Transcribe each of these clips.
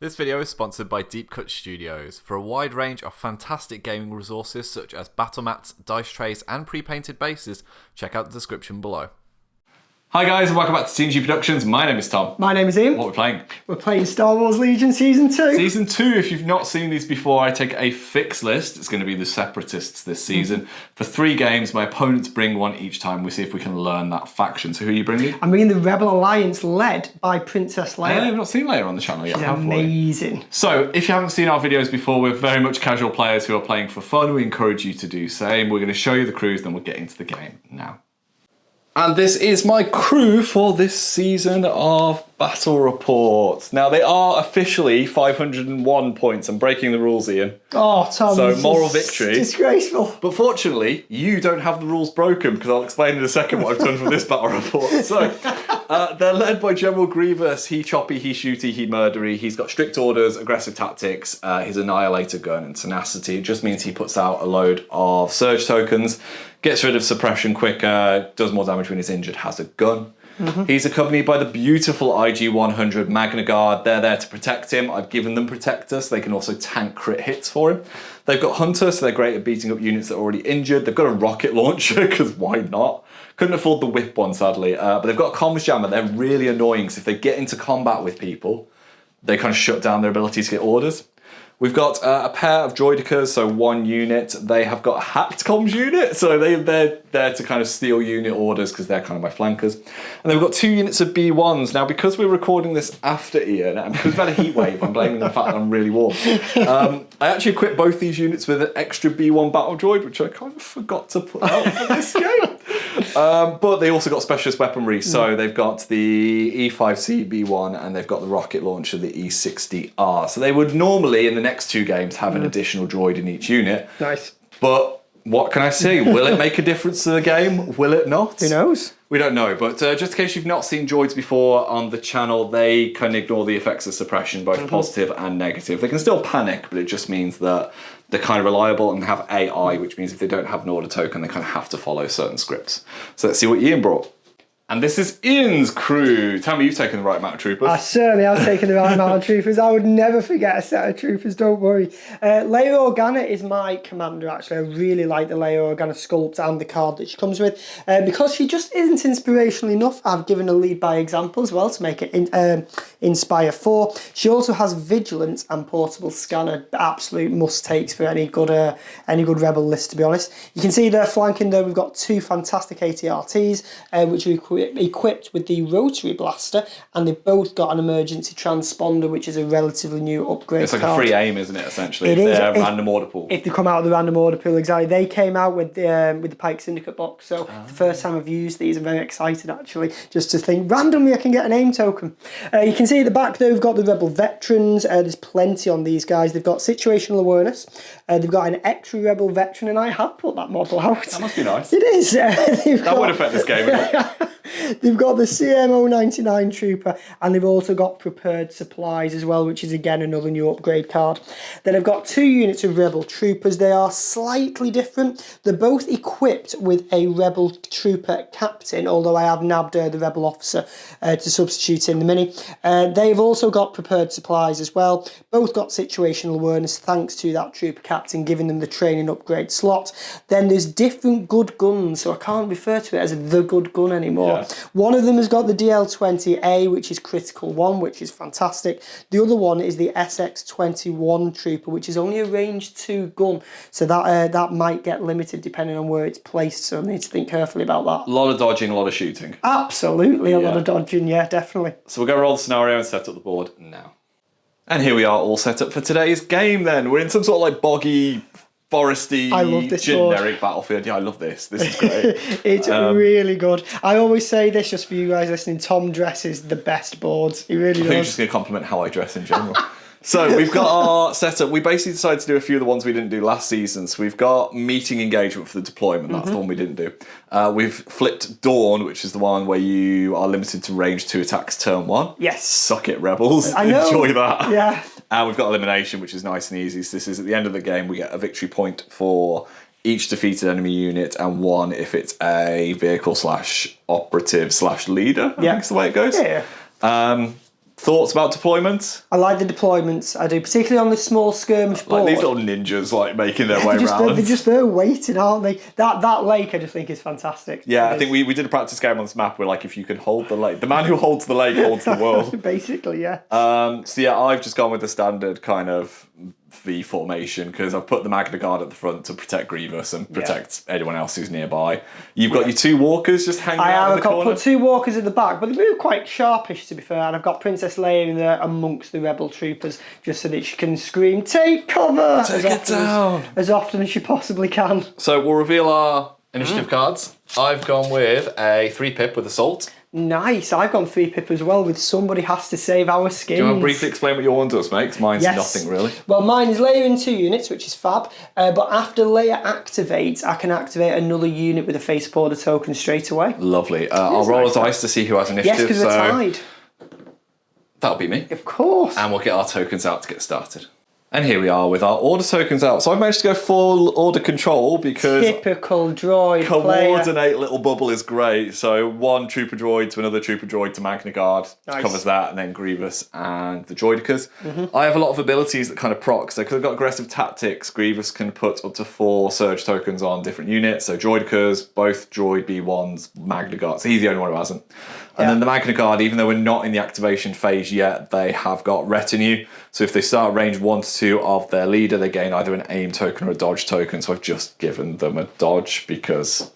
This video is sponsored by Deep Cut Studios. For a wide range of fantastic gaming resources such as battle mats, dice trays and pre-painted bases, check out the description below. Hi guys and welcome back to TNG Productions. My name is Tom. My name is Ian. What are we playing? We're playing Star Wars Legion Season 2. Season 2, if you've not seen these before, I take a fixed list. It's going to be the Separatists this season. For 3 games, my opponents bring one each time. We see if we can learn that faction. So who are you bringing? I'm bringing the Rebel Alliance led by Princess Leia. I've not seen Leia on the channel yet. She's amazing. So, if you haven't seen our videos before, we're very much casual players who are playing for fun. We encourage you to do the same. We're going to show you the crews, then we'll get into the game now. And this is my crew for this season of Battle Reports. Now, they are officially 501 points. I'm breaking the rules, Ian. Oh, Tom. So, moral victory. Disgraceful. But fortunately, you don't have the rules broken, because I'll explain in a second what I've done for this Battle Report. So, they're led by General Grievous. He choppy, he shooty, he murdery. He's got strict orders, aggressive tactics, his annihilator gun and tenacity. It just means he puts out a load of surge tokens, gets rid of suppression quicker, does more damage when he's injured, has a gun. He's accompanied by the beautiful IG-100 Magna Guard. They're there to protect him. I've given them Protector, so they can also tank crit hits for him. They've got Hunter, so they're great at beating up units that are already injured. They've got a rocket launcher, because why not? Couldn't afford the whip one, sadly. But they've got a comms jammer. They're really annoying, because if they get into combat with people, they kind of shut down their ability to get orders. We've got a pair of droidicas, so 1 unit. They have got a hacked comms unit, so they're there to kind of steal unit orders because they're kind of my flankers. And then we've got 2 units of B1s. Now, because we're recording this after Ian, and because we've had a heat wave, I'm blaming the fact that I'm really warm. I actually equipped both these units with an extra B1 battle droid, which I kind of forgot to put out for this game. But they also got specialist weaponry, so they've got the E5C B1 and they've got the rocket launcher, the E60R. So they would normally, in the next 2 games, have an additional droid in each unit. Nice. But what can I say? Will it make a difference to the game? Will it not? Who knows? We don't know, but just in case you've not seen droids before on the channel, they can ignore the effects of suppression, both positive and negative. They can still panic, but it just means that they're kind of reliable and have AI, which means if they don't have an order token, they kind of have to follow certain scripts. So let's see what Ian brought. And this is Ian's crew. Tell me you've taken the right amount of troopers. I certainly have taken the right amount of troopers. I would never forget a set of troopers, don't worry. Leia Organa is my commander, actually. I really like the Leia Organa sculpt and the card that she comes with. Because she just isn't inspirational enough, I've given a lead by example as well to make it Inspire 4. She also has Vigilance and Portable Scanner, absolute must-takes for any good Rebel list, to be honest. You can see there flanking there, we've got 2 fantastic ATRTs, which are equipped with the rotary blaster, and they've both got an emergency transponder, which is a relatively new upgrade. It's like card. a free aim, isn't it, essentially? It if is. they're random order pool. If they come out of the random order pool, exactly. They came out with the Pike Syndicate box, so the first time I've used these, I'm very excited actually, just to think randomly I can get an aim token. You can see at the back there we've got the Rebel veterans. There's plenty on these guys. They've got situational awareness. They've got an extra Rebel veteran, and I have put that model out. That must be nice. It is. That would affect this game. They've got the CMO99 trooper, and they've also got prepared supplies as well, which is again another new upgrade card. Then I've got 2 units of Rebel troopers. They are slightly different. They're both equipped with a Rebel trooper captain, although I have nabbed the Rebel officer to substitute in the mini. They've also got prepared supplies as well. Both got situational awareness thanks to that trooper captain giving them the training upgrade slot. Then there's different good guns, so I can't refer to it as the good gun anymore. Yeah. One of them has got the DL20A, which is critical 1, which is fantastic. The other one is the SX21 trooper, which is only a range 2 gun, so that might get limited depending on where it's placed, so I need to think carefully about that. A lot of dodging, a lot of shooting. Absolutely, a lot of dodging, yeah, definitely. So we'll go roll the scenario and set up the board now. And here we are all set up for today's game then. We're in some sort of like boggy, foresty, generic battlefield. Yeah, I love this. This is great. It's really good. I always say this just for you guys listening. Tom dresses the best boards. He really does. I think I'm just going to compliment how I dress in general. So we've got our setup. We basically decided to do a few of the ones we didn't do last season. So we've got meeting engagement for the deployment. That's the one we didn't do. We've flipped Dawn, which is the one where you are limited to range 2 attacks turn 1. Yes. Suck it, Rebels. I know. Enjoy that. Yeah. And we've got elimination, which is nice and easy. So this is at the end of the game, we get a victory point for each defeated enemy unit and 1 if it's a vehicle / operative / leader. I think is the way it goes. Yeah. Thoughts about deployment? I like the deployments. I do, particularly on this small skirmish board. Like these little ninjas like making their way around. They're just there waiting, aren't they? That lake I just think is fantastic. Yeah, I think we did a practice game on this map where like if you can hold the lake, the man who holds the lake holds the world. Basically, yeah. So yeah, I've just gone with the standard kind of V formation because I've put the Magna Guard at the front to protect Grievous and protect anyone else who's nearby. You've got your 2 walkers just hanging out in the corner. I've put 2 walkers at the back, but they move quite sharpish to be fair, and I've got Princess Leia in there amongst the rebel troopers just so that she can scream, "Take cover!" Take it down! As often as she possibly can. So we'll reveal our initiative cards. I've gone with a 3-pip with Assault. Nice. I've gone 3-pip as well with Somebody Has to Save Our Skins. Do you want to briefly explain what your one does, mate? 'Cause mine's nothing really. Well, mine is Leia in 2 units, which is fab. But after Leia activates, I can activate another unit with a face border token straight away. Lovely. I'll roll a dice to see who has initiative. Yes, because we're tied. That'll be me. Of course. And we'll get our tokens out to get started. And here we are with our order tokens out. So I've managed to go full order control because typical droid coordinate player. little bubble is great. So 1 trooper droid to another trooper droid to Magna Guard covers that, and then Grievous and the droidicas. I have a lot of abilities that kind of proc. So because I've got aggressive tactics, Grievous can put up to 4 surge tokens on different units. So droidicas, both droid B1s, Magna Guard. So he's the only one who hasn't. And then the Magna Guard, even though we're not in the activation phase yet, they have got retinue. So if they start range 1 to 2 of their leader, they gain either an aim token or a dodge token. So I've just given them a dodge because...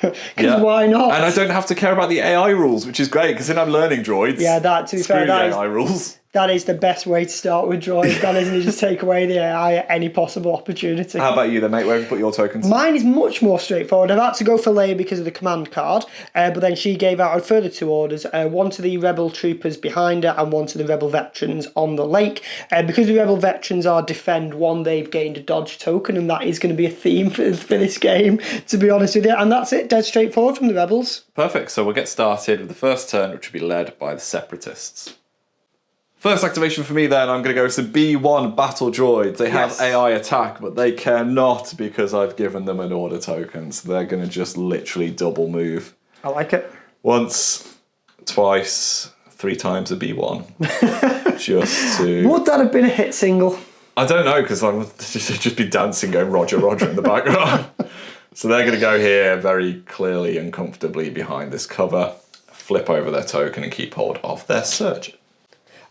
why not? And I don't have to care about the AI rules, which is great because then I'm learning droids. Yeah, that to be fair, the AI rules. That is the best way to start with droids. That isn't it? Just take away the AI at any possible opportunity. How about you then, mate? Where have you put your tokens? Mine is much more straightforward. I've had to go for Leia because of the command card, but then she gave out a further 2 orders, 1 to the rebel troopers behind her and 1 to the rebel veterans on the lake. Because the rebel veterans are defend 1, they've gained a dodge token, and that is going to be a theme for this game, to be honest with you. And that's it, dead straightforward from the rebels. Perfect. So we'll get started with the first turn, which will be led by the Separatists. First activation for me then, I'm going to go to B1 battle droids. They have AI attack, but they care not because I've given them an order token. So they're going to just literally double move. I like it. Once, twice, 3 times a B1. Just to... Would that have been a hit single? I don't know, because I would just be dancing going Roger, Roger in the background. So they're going to go here very clearly and comfortably behind this cover, flip over their token and keep hold of their surge.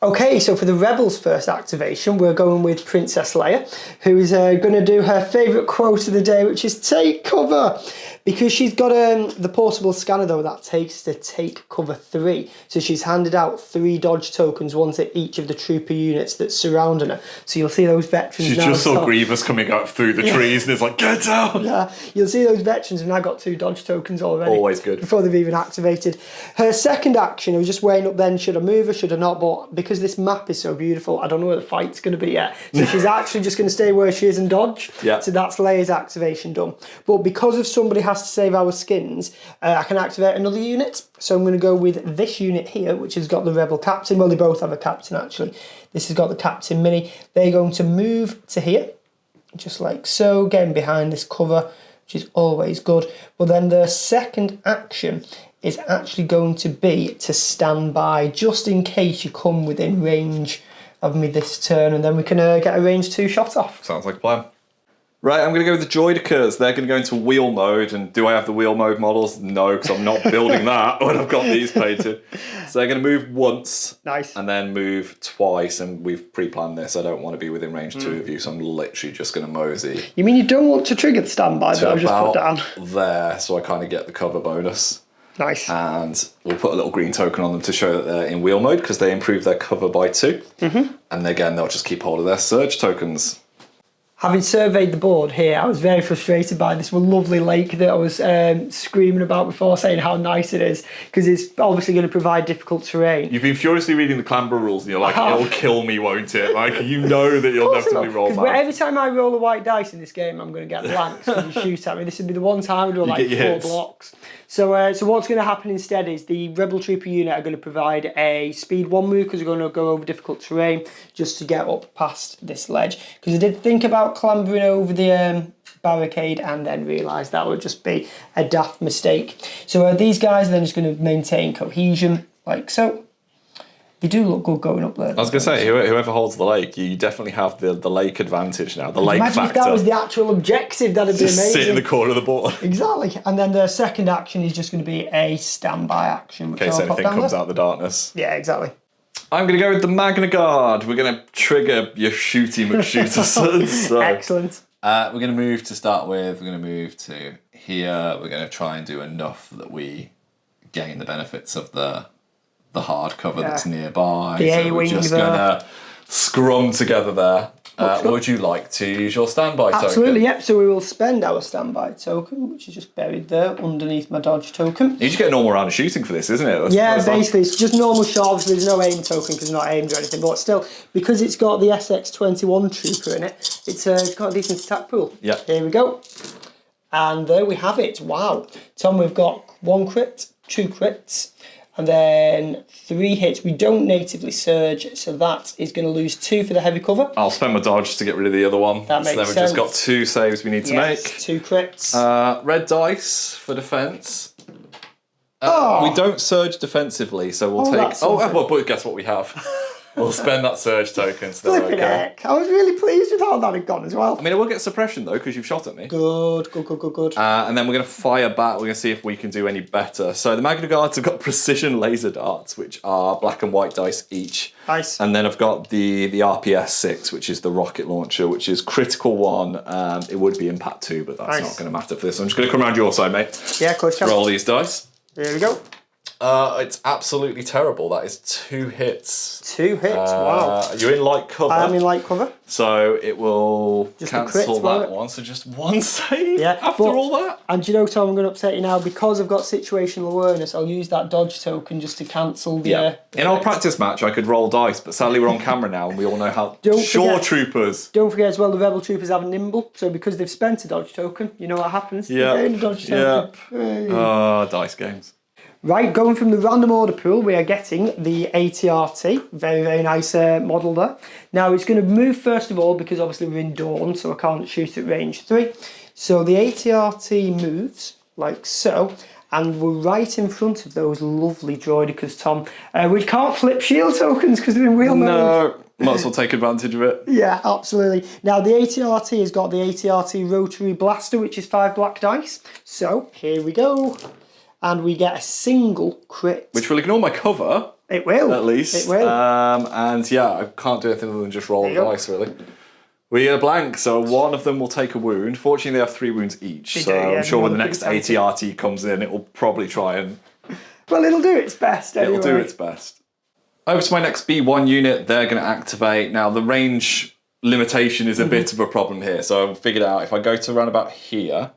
Okay, so for the Rebels' first activation, we're going with Princess Leia, who is going to do her favourite quote of the day, which is "take cover." Because she's got the portable scanner, though, that takes to take cover 3. So she's handed out 3 dodge tokens, 1 to each of the trooper units that's surrounding her. So you'll see those veterans She now. just saw Grievous coming up through the trees and it's like, get down! Yeah, you'll see those veterans have now got 2 dodge tokens already. Always good. Before they've even activated. Her second action, I was just weighing up then, should I move her, should I not? But because this map is so beautiful, I don't know where the fight's going to be yet. So she's actually just going to stay where she is and dodge. Yeah. So that's Leia's activation done. But because of Somebody Has to Save Our Skins, I can activate another unit. So I'm going to go with this unit here, which has got the Rebel Captain. Well, they both have a Captain, actually. This has got the Captain Mini. They're going to move to here, just like so, getting behind this cover, which is always good. But then the second action is actually going to be to stand by, just in case you come within range of me this turn, and then we can get a range 2 shot off. Sounds like a plan. Right, I'm going to go with the droidicas. They're going to go into wheel mode. And do I have the wheel mode models? No, because I'm not building that when I've got these painted. So they're going to move once. Nice. And then move twice. And we've pre-planned this. I don't want to be within range 2 of you, so I'm literally just going to mosey. You mean you don't want to trigger the standby that I've just put down? There, so I kind of get the cover bonus. Nice. And we'll put a little green token on them to show that they're in wheel mode because they improve their cover by 2. And again, they'll just keep hold of their surge tokens. Having surveyed the board here, I was very frustrated by this lovely lake that I was screaming about before, saying how nice it is, because it's obviously going to provide difficult terrain. You've been furiously reading the Clamber rules and you're like, it'll kill me, won't it? Like, you know that you'll inevitably roll Because back. every time I roll a white dice in this game, I'm going to get blanks and you shoot at me. This would be the one time I do like 4 blocks. So what's going to happen instead is the Rebel Trooper unit are going to provide a speed 1 move because we're going to go over difficult terrain just to get up past this ledge. Because I did think about clambering over the barricade and then realised that would just be a daft mistake. So these guys are then just going to maintain cohesion like so. You do look good going up there. I was going to say, whoever holds the lake, you definitely have the lake advantage now, the lake Imagine factor. if that was the actual objective, that'd be Just amazing. sit in the corner of the board. Exactly. And then the second action is just going to be a standby action. In case anything comes out of the darkness. Yeah, exactly. I'm going to go with the Magna Guard. We're going to trigger your shooty McShooter sons. So. Excellent. We're going to move to start with. We're going to move to here. We're going to try and do enough that we gain the benefits of the hard cover that's nearby. The so A-wing we're just going to scrum together there. Would you like to use your standby token? Absolutely, yep. So we will spend our standby token, which is just buried there underneath my dodge token. You just get a normal round of shooting for this, isn't it? That's basically, it's just normal shot. Obviously, there's no aim token because it's not aimed or anything, but still, because it's got the SX-21 trooper in it, it's got a decent attack pool. Yeah. Here we go. And there we have it. Wow. Tom, we've got 1 crit, 2 crits, and then 3 hits. We don't natively surge, so that is going to lose 2 for the heavy cover. I'll spend my dodge to get rid of the other one. That makes so then we've just got 2 saves we need to make. 2 crits. Red dice for defense. We don't surge defensively, so we'll take. that's But guess what we have? We'll spend that surge token. So Flipping heck. I was really pleased with how that had gone as well. I mean, I will get suppression though because you've shot at me. Good. And then we're going to fire back. We're going to see if we can do any better. So the Magna Guards have got precision laser darts, which are black and white dice each. Nice. And then I've got the RPS 6, which is the rocket launcher, which is critical 1. It would be impact 2, but that's not going to matter for this. I'm just going to come around your side, mate. Yeah, of course. Roll these dice. Here we go. It's absolutely terrible. That is 2 hits. 2 hits, wow. You're in light cover. I am in light cover. So it will Just cancel crits, that one. So just 1 save after all that? And do you know, Tom, I'm going to upset you now. Because I've got situational awareness, I'll use that dodge token just to cancel the... In our practice match, I could roll dice, but sadly we're on camera now and we all know how... Troopers. Don't forget as well, the Rebel Troopers have a nimble, so because they've spent a dodge token, you know what happens? Yeah. They gain a dodge token. Oh, dice games. Right, going from the random order pool, we are getting the ATRT. Very, very nice model there. Now, it's going to move first of all, because obviously we're in Dawn, so I can't shoot at range 3. So the ATRT moves, like so, and we're right in front of those lovely droidicas, Tom. We can't flip shield tokens because they're in wheel mode. No, might as well take advantage of it. Yeah, absolutely. Now, the ATRT has got the ATRT Rotary Blaster, which is 5 black dice. So, here we go. And we get a single crit. Which will ignore my cover. It will. At least. It will. And yeah, I can't do anything other than just roll the dice, really. We get a blank, so one of them will take a wound. Fortunately, they have 3 wounds each. I'm sure when the next ATRT comes in, it will probably try and... Well, it'll do its best anyway. It'll do its best. Over to my next B1 unit, they're going to activate. Now, the range limitation is a bit of a problem here. So I've figured out if I go to around about here,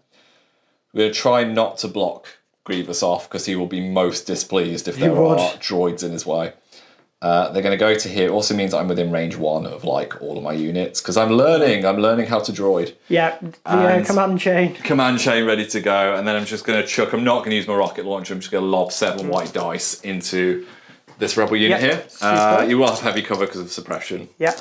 we're going to try not to block Grievous off because he will be most displeased if there are droids in his way. They're going to go to here. It also means I'm within range 1 of like all of my units because I'm learning how to droid. Yeah, the command chain. Command chain ready to go, and then I'm just going to chuck. I'm not going to use my rocket launcher. I'm just going to lob 7 white dice into this rebel unit here. You will have heavy cover because of suppression. Yeah.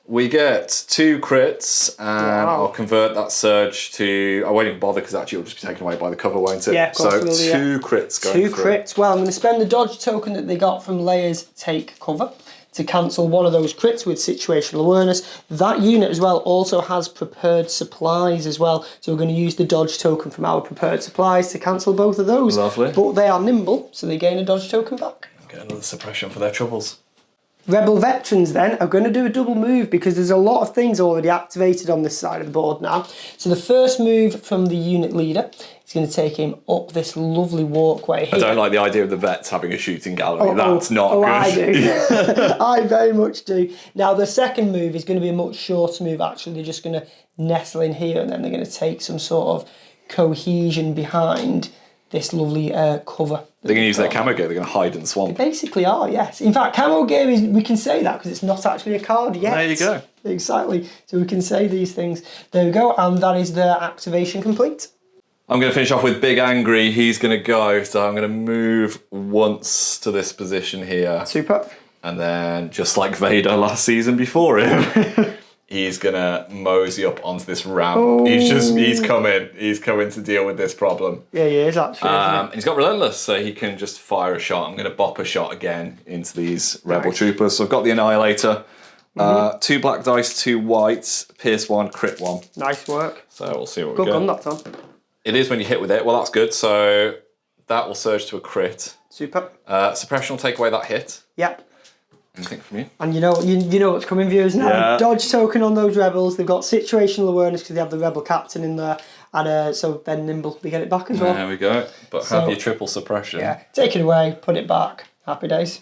We get 2 crits, and I'll convert that surge to... I won't even bother because actually it'll just be taken away by the cover, won't it? Yeah, of course. So 2 crits going 2 crits. Well, I'm going to spend the dodge token that they got from Leia's take cover to cancel one of those crits with situational awareness. That unit as well also has prepared supplies as well. So we're going to use the dodge token from our prepared supplies to cancel both of those. Lovely. But they are nimble, so they gain a dodge token back. Get another suppression for their troubles. Rebel veterans then are going to do a double move because there's a lot of things already activated on this side of the board now. So the first move from the unit leader is going to take him up this lovely walkway here. I don't like the idea of the vets having a shooting gallery. That's not good. I do. I very much do. Now the second move is going to be a much shorter move actually. They're just going to nestle in here and then they're going to take some sort of cohesion behind this lovely cover. They're going to use their camo gear, they're going to hide in the swamp. They basically are, yes. In fact, camo gear is, we can say that because it's not actually a card yet. There you go. Exactly. So we can say these things. There we go, and that is their activation complete. I'm going to finish off with Big Angry. He's going to go, so I'm going to move once to this position here. Super. And then, just like Vader last season before him, he's gonna mosey up onto this ramp. He's coming to deal with this problem. Yeah, he is actually. And he's got Relentless, so he can just fire a shot. I'm gonna bop a shot again into these Rebel Troopers. So I've got the Annihilator. 2 black dice, 2 whites, pierce 1, crit 1. Nice work. So we'll see what we Good get. gun that time. It is when you hit with it. Well, that's good. So that will surge to a crit. Super. Suppression will take away that hit. Yep. Anything from you? And you know what's coming, viewers now. Yeah. Dodge token on those rebels. They've got situational awareness because they have the rebel captain in there, and so they're nimble. They get it back as well. There we go. But have your triple suppression. Yeah. Take it away. Put it back. Happy days.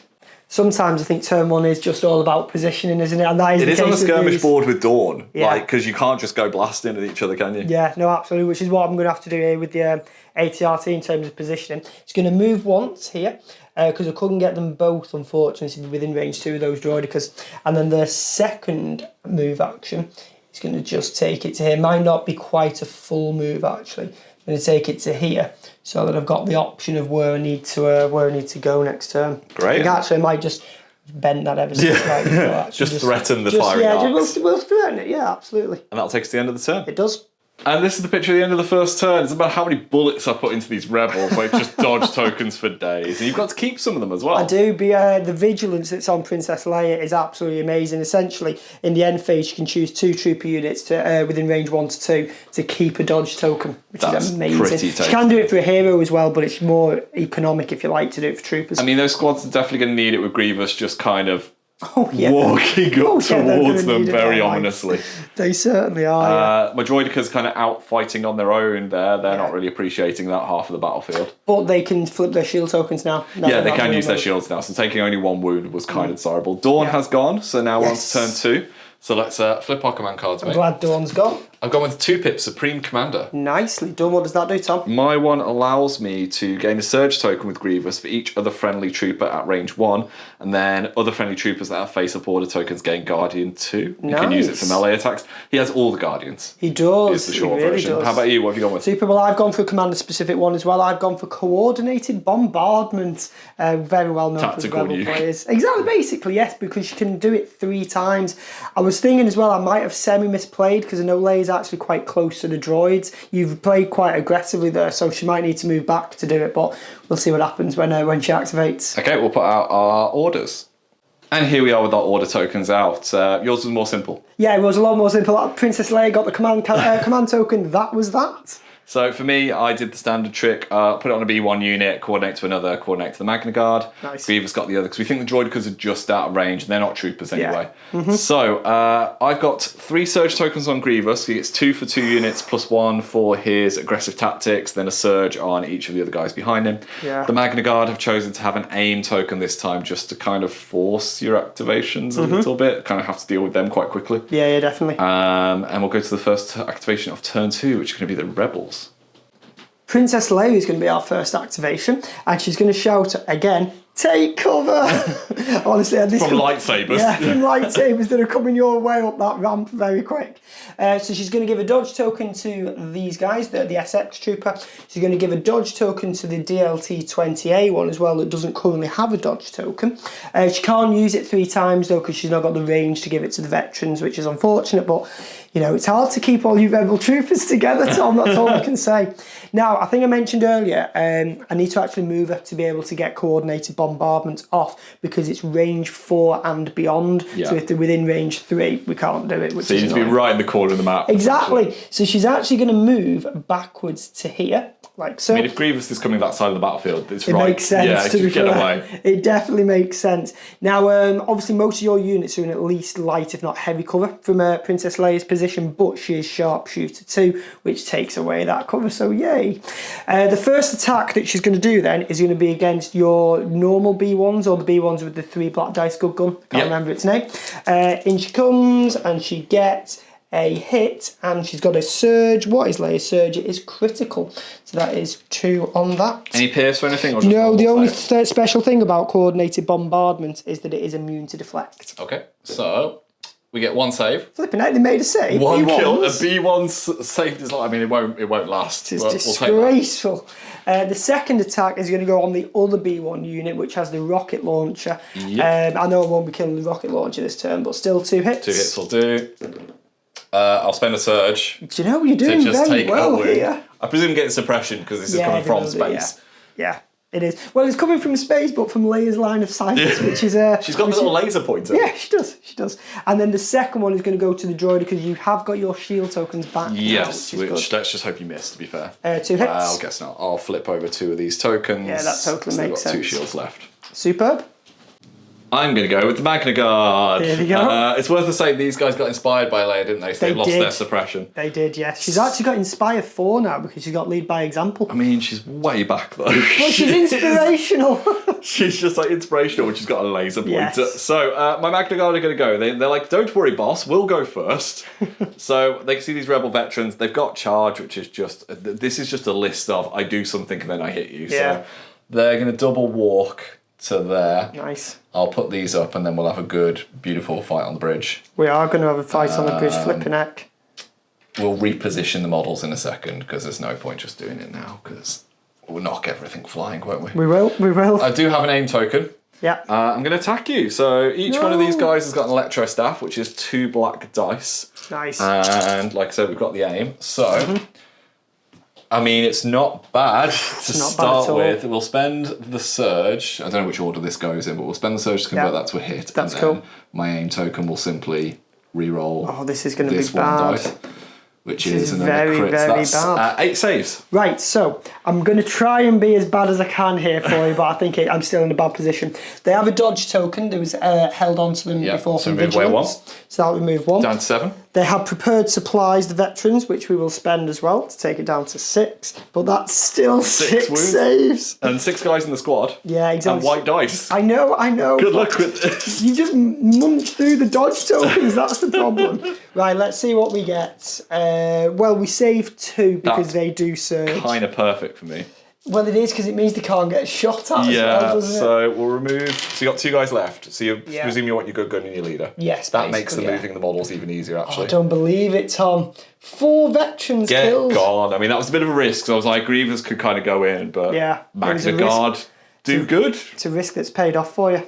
Sometimes I think turn 1 is just all about positioning, isn't it? And that is It is on the skirmish board with Dawn, Yeah. because you can't just go blasting at each other, can you? Yeah, no, absolutely, which is what I'm going to have to do here with the ATRT in terms of positioning. It's going to move once here, because I couldn't get them both, unfortunately, within range 2 of those droidicas. And then the second move action is going to just take it to here. Might not be quite a full move, actually. I'm going to take it to here, so that I've got the option of where I need to go next turn. Great. Actually, I might just bend that ever so slightly. Just threaten the firing arcs. We'll threaten it, yeah, absolutely. And that'll take us to the end of the turn. It does. And this is the picture at the end of the first turn. It's about how many bullets I put into these rebels, where it's just dodge tokens for days. And you've got to keep some of them as well. I do, but the vigilance that's on Princess Leia is absolutely amazing. Essentially, in the end phase, you can choose 2 trooper units to within range 1 to 2 to keep a dodge token, which is amazing. Pretty You tasty. can do it for a hero as well, but it's more economic if you like to do it for troopers. I mean, those squads are definitely going to need it with Grievous just kind of yeah. walking up they're gonna towards them need it, very aren't they? ominously. They certainly are. My droideca's kind of out fighting on their own there. They're not really appreciating that half of the battlefield. But they can flip their shield tokens now. Yeah, they can use their shields now, so taking only 1 wound was kind of desirable. Dawn has gone, so now we're on to turn 2. So let's flip our command cards, mate. Glad Dawn's gone. I've gone with 2 pips, Supreme Commander. Nicely done. What does that do, Tom? My one allows me to gain a surge token with Grievous for each other friendly trooper at range 1, and then other friendly troopers that have face-up order tokens gain Guardian 2. You can use it for melee attacks. He has all the Guardians. He does. Is the short he really version. Does. How about you? What have you gone with? Super. Well, I've gone for a commander-specific one as well. I've gone for coordinated bombardment. Very well known Tactical for the Rebel nuke. players. Exactly, basically, yes, because you can do it 3 times. I was thinking as well, I might have semi-misplayed because I know Leia's actually quite close to the droids. You've played quite aggressively there, so she might need to move back to do it, but we'll see what happens when she activates. Okay, we'll put out our orders. And here we are with our order tokens out. Yours was more simple. Yeah, it was a lot more simple. Princess Leia got the command token. That was that. So for me, I did the standard trick, put it on a B1 unit, coordinate to another, coordinate to the Magna Guard. Nice. Grievous got the other, because we think the droidicas are just out of range, and they're not troopers anyway. Yeah. Mm-hmm. So I've got 3 surge tokens on Grievous. He gets 2 for 2 units, plus 1 for his aggressive tactics, then a surge on each of the other guys behind him. Yeah. The Magna Guard have chosen to have an aim token this time, just to kind of force your activations a little bit. Kind of have to deal with them quite quickly. Yeah, definitely. And we'll go to the first activation of turn 2, which is going to be the Rebels. Princess Leia is going to be our first activation, and she's going to shout again, "Take cover!" Honestly, this From lightsabers. Yeah, from lightsabers that are coming your way up that ramp very quick. So she's going to give a dodge token to these guys, the SX trooper. She's going to give a dodge token to the DLT-20A one as well that doesn't currently have a dodge token. She can't use it 3 times though because she's not got the range to give it to the veterans, which is unfortunate, but you know, it's hard to keep all you Rebel troopers together, Tom, that's all I can say. Now, I think I mentioned earlier, I need to actually move her to be able to get coordinated bombardment off because it's range 4 and beyond. Yeah. So if they're within range 3, we can't do it. Which So you need to be right in the corner of the map. Exactly. So she's actually going to move backwards to here, like so. I mean, if Grievous is coming that side of the battlefield, it's It right. makes sense Yeah, to be get fair. away. It definitely makes sense. Now, obviously, most of your units are in at least light, if not heavy cover from Princess Leia's position, but she is sharpshooter too, which takes away that cover. So yay! The first attack that she's going to do then is going to be against your normal B1s or the B1s with the 3 black dice good gun. Can't remember its name. In she comes and she gets a hit, and she's got a surge. What is Leia's surge? It is critical, so that is 2 on that. Any pierce or anything? Or just No, the normal only save? special thing about coordinated bombardment is that it is immune to deflect. Okay, so we get 1 save. Flipping out, they made a save. 1 B1s. kill. A B1 saved is like, I mean, it won't last. It's We'll take that. disgraceful. The second attack is going to go on the other B1 unit, which has the rocket launcher. Yep. I know I won't be killing the rocket launcher this turn, but still 2 hits. 2 hits will do. I'll spend a surge Do you know you're to doing just very take well a wound. here? I presume getting suppression because this is coming it from will do, space. Yeah, it is. Well, it's coming from space, but from Leia's line of sight, which is She's got the little laser pointer. Yeah, she does. And then the second one is going to go to the droid because you have got your shield tokens back. Yes, now, which let's just hope you miss, to be fair. 2 hits. I'll guess not. I'll flip over 2 of these tokens. Yeah, that totally makes They've got 2 sense. shields left. Superb. I'm going to go with the Magna Guard. There you go. It's worth to say these guys got inspired by Leia, didn't they? So they lost did. their suppression. They did, yes. She's actually got Inspire 4 now because she got Lead by Example. I mean, she's way back though. Well, she's inspirational. She's just like inspirational when she's got a laser pointer. Yes. So my Magna Guard are going to go. They're like, don't worry, boss, we'll go first. So they can see these rebel veterans. They've got charge, which is just, this is just a list of I do something and then I hit you. Yeah. So they're going to double walk to there. Nice. I'll put these up and then we'll have a good, beautiful fight on the bridge. We are going to have a fight on the bridge, flipping heck. We'll reposition the models in a second because there's no point just doing it now because we'll knock everything flying, won't we? We will. I do have an aim token. Yeah. I'm going to attack you. So each one of these guys has got an electro staff, which is 2 black dice. Nice. And like I said, we've got the aim. So, I mean, it's not bad to start with. We'll spend the surge. I don't know which order this goes in, but we'll spend the surge to convert that to a hit. That's and then cool. My aim token will simply re-roll. Oh, this is going to be this one bad. dice, which This is is another very, crit. very That's bad. 8 saves. Right, so I'm going to try and be as bad as I can here for you, but I think I'm still in a bad position. They have a dodge token that was held onto them before so from remove away vigilance. 1. So that'll remove 1. Down to 7. They have prepared supplies, the veterans, which we will spend as well to take it down to 6. But that's still 6 wounds. saves. And 6 guys in the squad. Yeah, exactly. And white dice. I know. Good luck with this. You just munch through the dodge tokens, that's the problem. Right, let's see what we get. Well, we save 2 because That's they do surge. Kind of perfect for me. Well, it is because it means they can't get shot at as well, doesn't it? So we'll remove. So you got 2 guys left. So you presume you want your good gun and your leader. Yes, That makes the basically, moving the models even easier, I actually. don't believe it, Tom. 4 veterans Get killed. gone. I mean, that was a bit of a risk. So I was like, Grievous could kind of go in, but Yeah, it was a Magna risk. Guard do good. It's a risk that's paid off for you.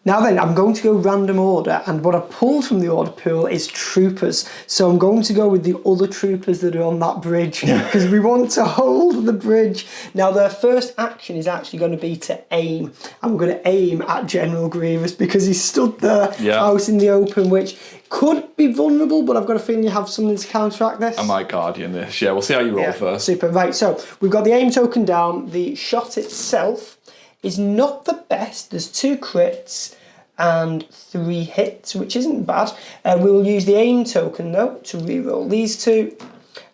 Now then, I'm going to go random order, and what I pulled from the order pool is troopers. So I'm going to go with the other troopers that are on that bridge, because we want to hold the bridge. Now their first action is actually going to be to aim, and we're going to aim at General Grievous because he's stood there out in the open, which could be vulnerable, but I've got a feeling you have something to counteract this. I might Guardian this. Yeah, we'll see how you roll first. Super. Right, so we've got the aim token down. The shot itself is not the best. There's 2 crits and 3 hits, which isn't bad. We will use the aim token though to re-roll these 2,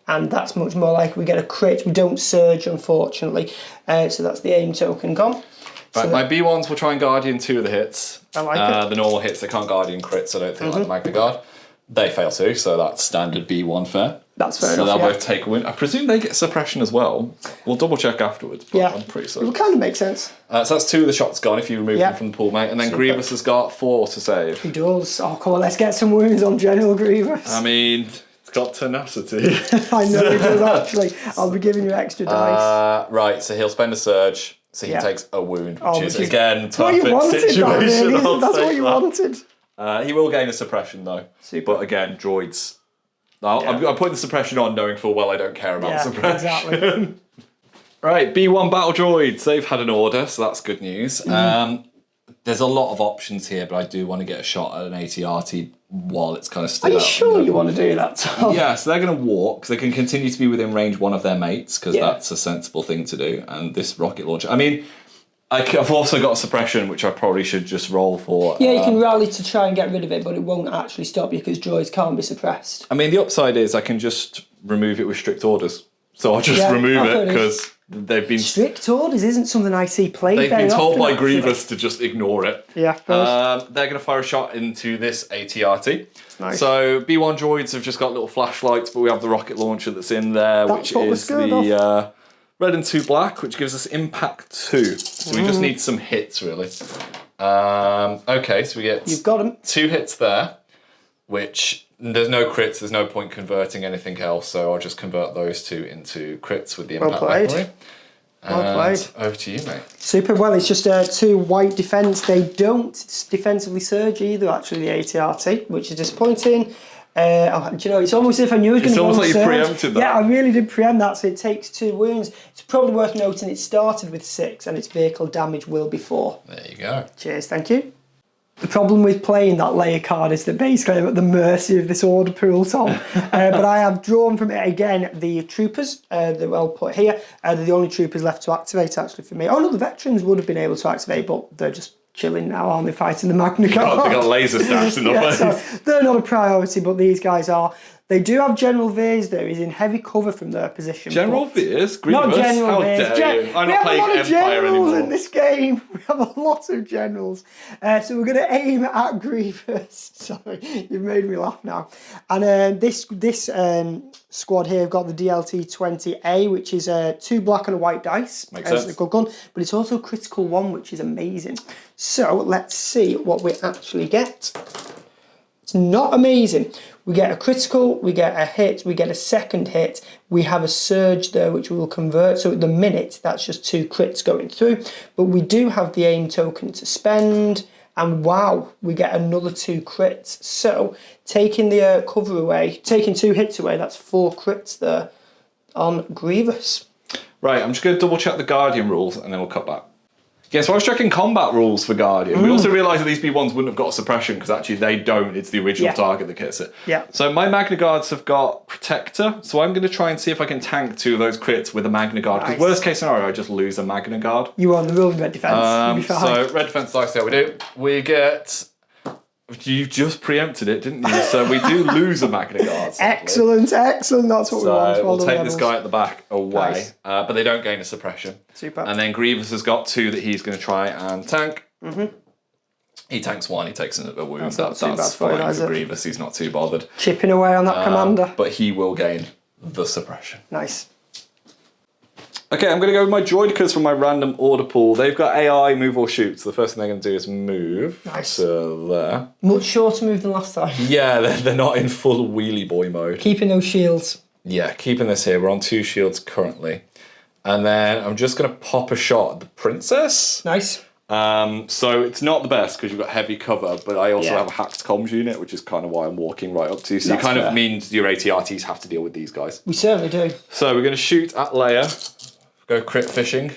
and that's much more like we get a crit. We don't surge, unfortunately. So that's the aim token gone. Right, So my B1s will try and Guardian 2 of the hits. I like it. The normal hits, they can't Guardian crits, I don't think, like the Magna Guard. They fail too, so that's standard B1 fair. That's fair So enough, they'll yeah. both take a win. I presume they get suppression as well. We'll double check afterwards, but I'm pretty It certain. would kind of make sense. So that's 2 of the shots gone if you remove them from the pool, mate. And then Grievous has got 4 to save. He does. Oh, come on, let's get some wounds on General Grievous. I mean, it's got tenacity. I know he does, actually. I'll be giving you extra dice. Right, so he'll spend a surge. So he takes a wound, which is again That's what you perfect wanted, situation. though, really. I'll That's take what you that. wanted. He will gain a suppression though. Super. But again, droids. I'm putting the suppression on knowing full well I don't care about suppression. Exactly. Right, B1 battle droids. They've had an order, so that's good news. There's a lot of options here, but I do want to get a shot at an AT-RT while it's kind of still Are you out. sure you want to do that, Tom? Yeah, so they're going to walk. So they can continue to be within range one of their mates, because that's a sensible thing to do. And this rocket launcher... I mean, I've also got suppression, which I probably should just roll for. Yeah, you can rally to try and get rid of it, but it won't actually stop you because droids can't be suppressed. I mean, the upside is I can just remove it with strict orders. So I'll just remove it because they've been... Strict orders isn't something I see played They've very been told often, by actually. Grievous to just ignore it. Yeah, first. They're going to fire a shot into this AT-RT. Nice. So B1 droids have just got little flashlights, but we have the rocket launcher that's in there, That's which what we're is scared the red and 2 black, which gives us impact 2. So we just need some hits, really. Okay, so we get You've got them. 2 hits there, which there's no crits, there's no point converting anything else, so I'll just convert those 2 into crits with the impact played. memory. Well played. Over to you, mate. Super. Well, it's just 2 white defence. They don't defensively surge either, actually, the AT-RT, which is disappointing. Do you know, it's almost as if I knew it was going to go almost on like you surge. preempted that. Yeah, I really did preempt that. So it takes 2 wounds. It's probably worth noting it started with 6 and its vehicle damage will be 4. There you go. Cheers, thank you. The problem with playing that layer card is that basically I'm at the mercy of this order pool, Tom. But I have drawn from it again the troopers that I'll put here. They're the only troopers left to activate actually for me. Oh no, the veterans would have been able to activate, but they're just chilling now, aren't they, fighting the Magna Guard? They got laser staffs in the face. So they're not a priority, but these guys are. They do have General Veers though. He's in heavy cover from their position. General Veers? Grievous? Not General How Veers. dare you? I'm not playing We have a lot of Empire generals anymore. in this game. We have a lot of generals. So we're going to aim at Grievous. Sorry, you've made me laugh now. And this squad here have got the DLT-20A, which is 2 black and a white dice. Makes sense. It's a good gun, but it's also a critical 1, which is amazing. So let's see what we actually get. It's not amazing. We get a critical, we get a hit, we get a second hit. We have a surge there, which we will convert. So at the minute, that's just 2 crits going through. But we do have the aim token to spend. And wow, we get another 2 crits. So taking the cover away, taking 2 hits away, that's 4 crits there on Grievous. Right, I'm just going to double check the Guardian rules and then we'll cut back. Yeah, so I was checking combat rules for Guardian. We also realised that these B1s wouldn't have got suppression because actually they don't. It's the original target that gets it. Yeah. So my Magna Guards have got Protector. So I'm going to try and see if I can tank 2 of those crits with a Magna Guard. Because worst case scenario, I just lose a Magna Guard. You are on the rule of red defence. You'll be fine. So red defence dice, how we do. We get... You just preempted it, didn't you? So we do lose a Magna Guard. Excellent, excellent. That's what we want. So Well we'll done, take this Rebels. guy at the back away, Nice. but they don't gain a suppression. Super. And then Grievous has got 2 that he's going to try and tank. He tanks 1, he takes a wound. That's not too bad That's for you, fine is for it? Grievous, he's not too bothered. Chipping away on that commander. But he will gain the suppression. Nice. Okay, I'm going to go with my droidicas from my random order pool. They've got AI, move or shoot. So the first thing they're going to do is move. Nice. To there. Much shorter move than last time. Yeah, they're not in full wheelie boy mode. Keeping those shields. Yeah, keeping this here. We're on 2 shields currently. And then I'm just going to pop a shot at the princess. Nice. So it's not the best because you've got heavy cover, but I also Yeah. have a hacked comms unit, which is kind of why I'm walking right up to. So That's it kind fair. of means your ATRTs have to deal with these guys. We certainly do. So we're going to shoot at Leia. Go crit fishing.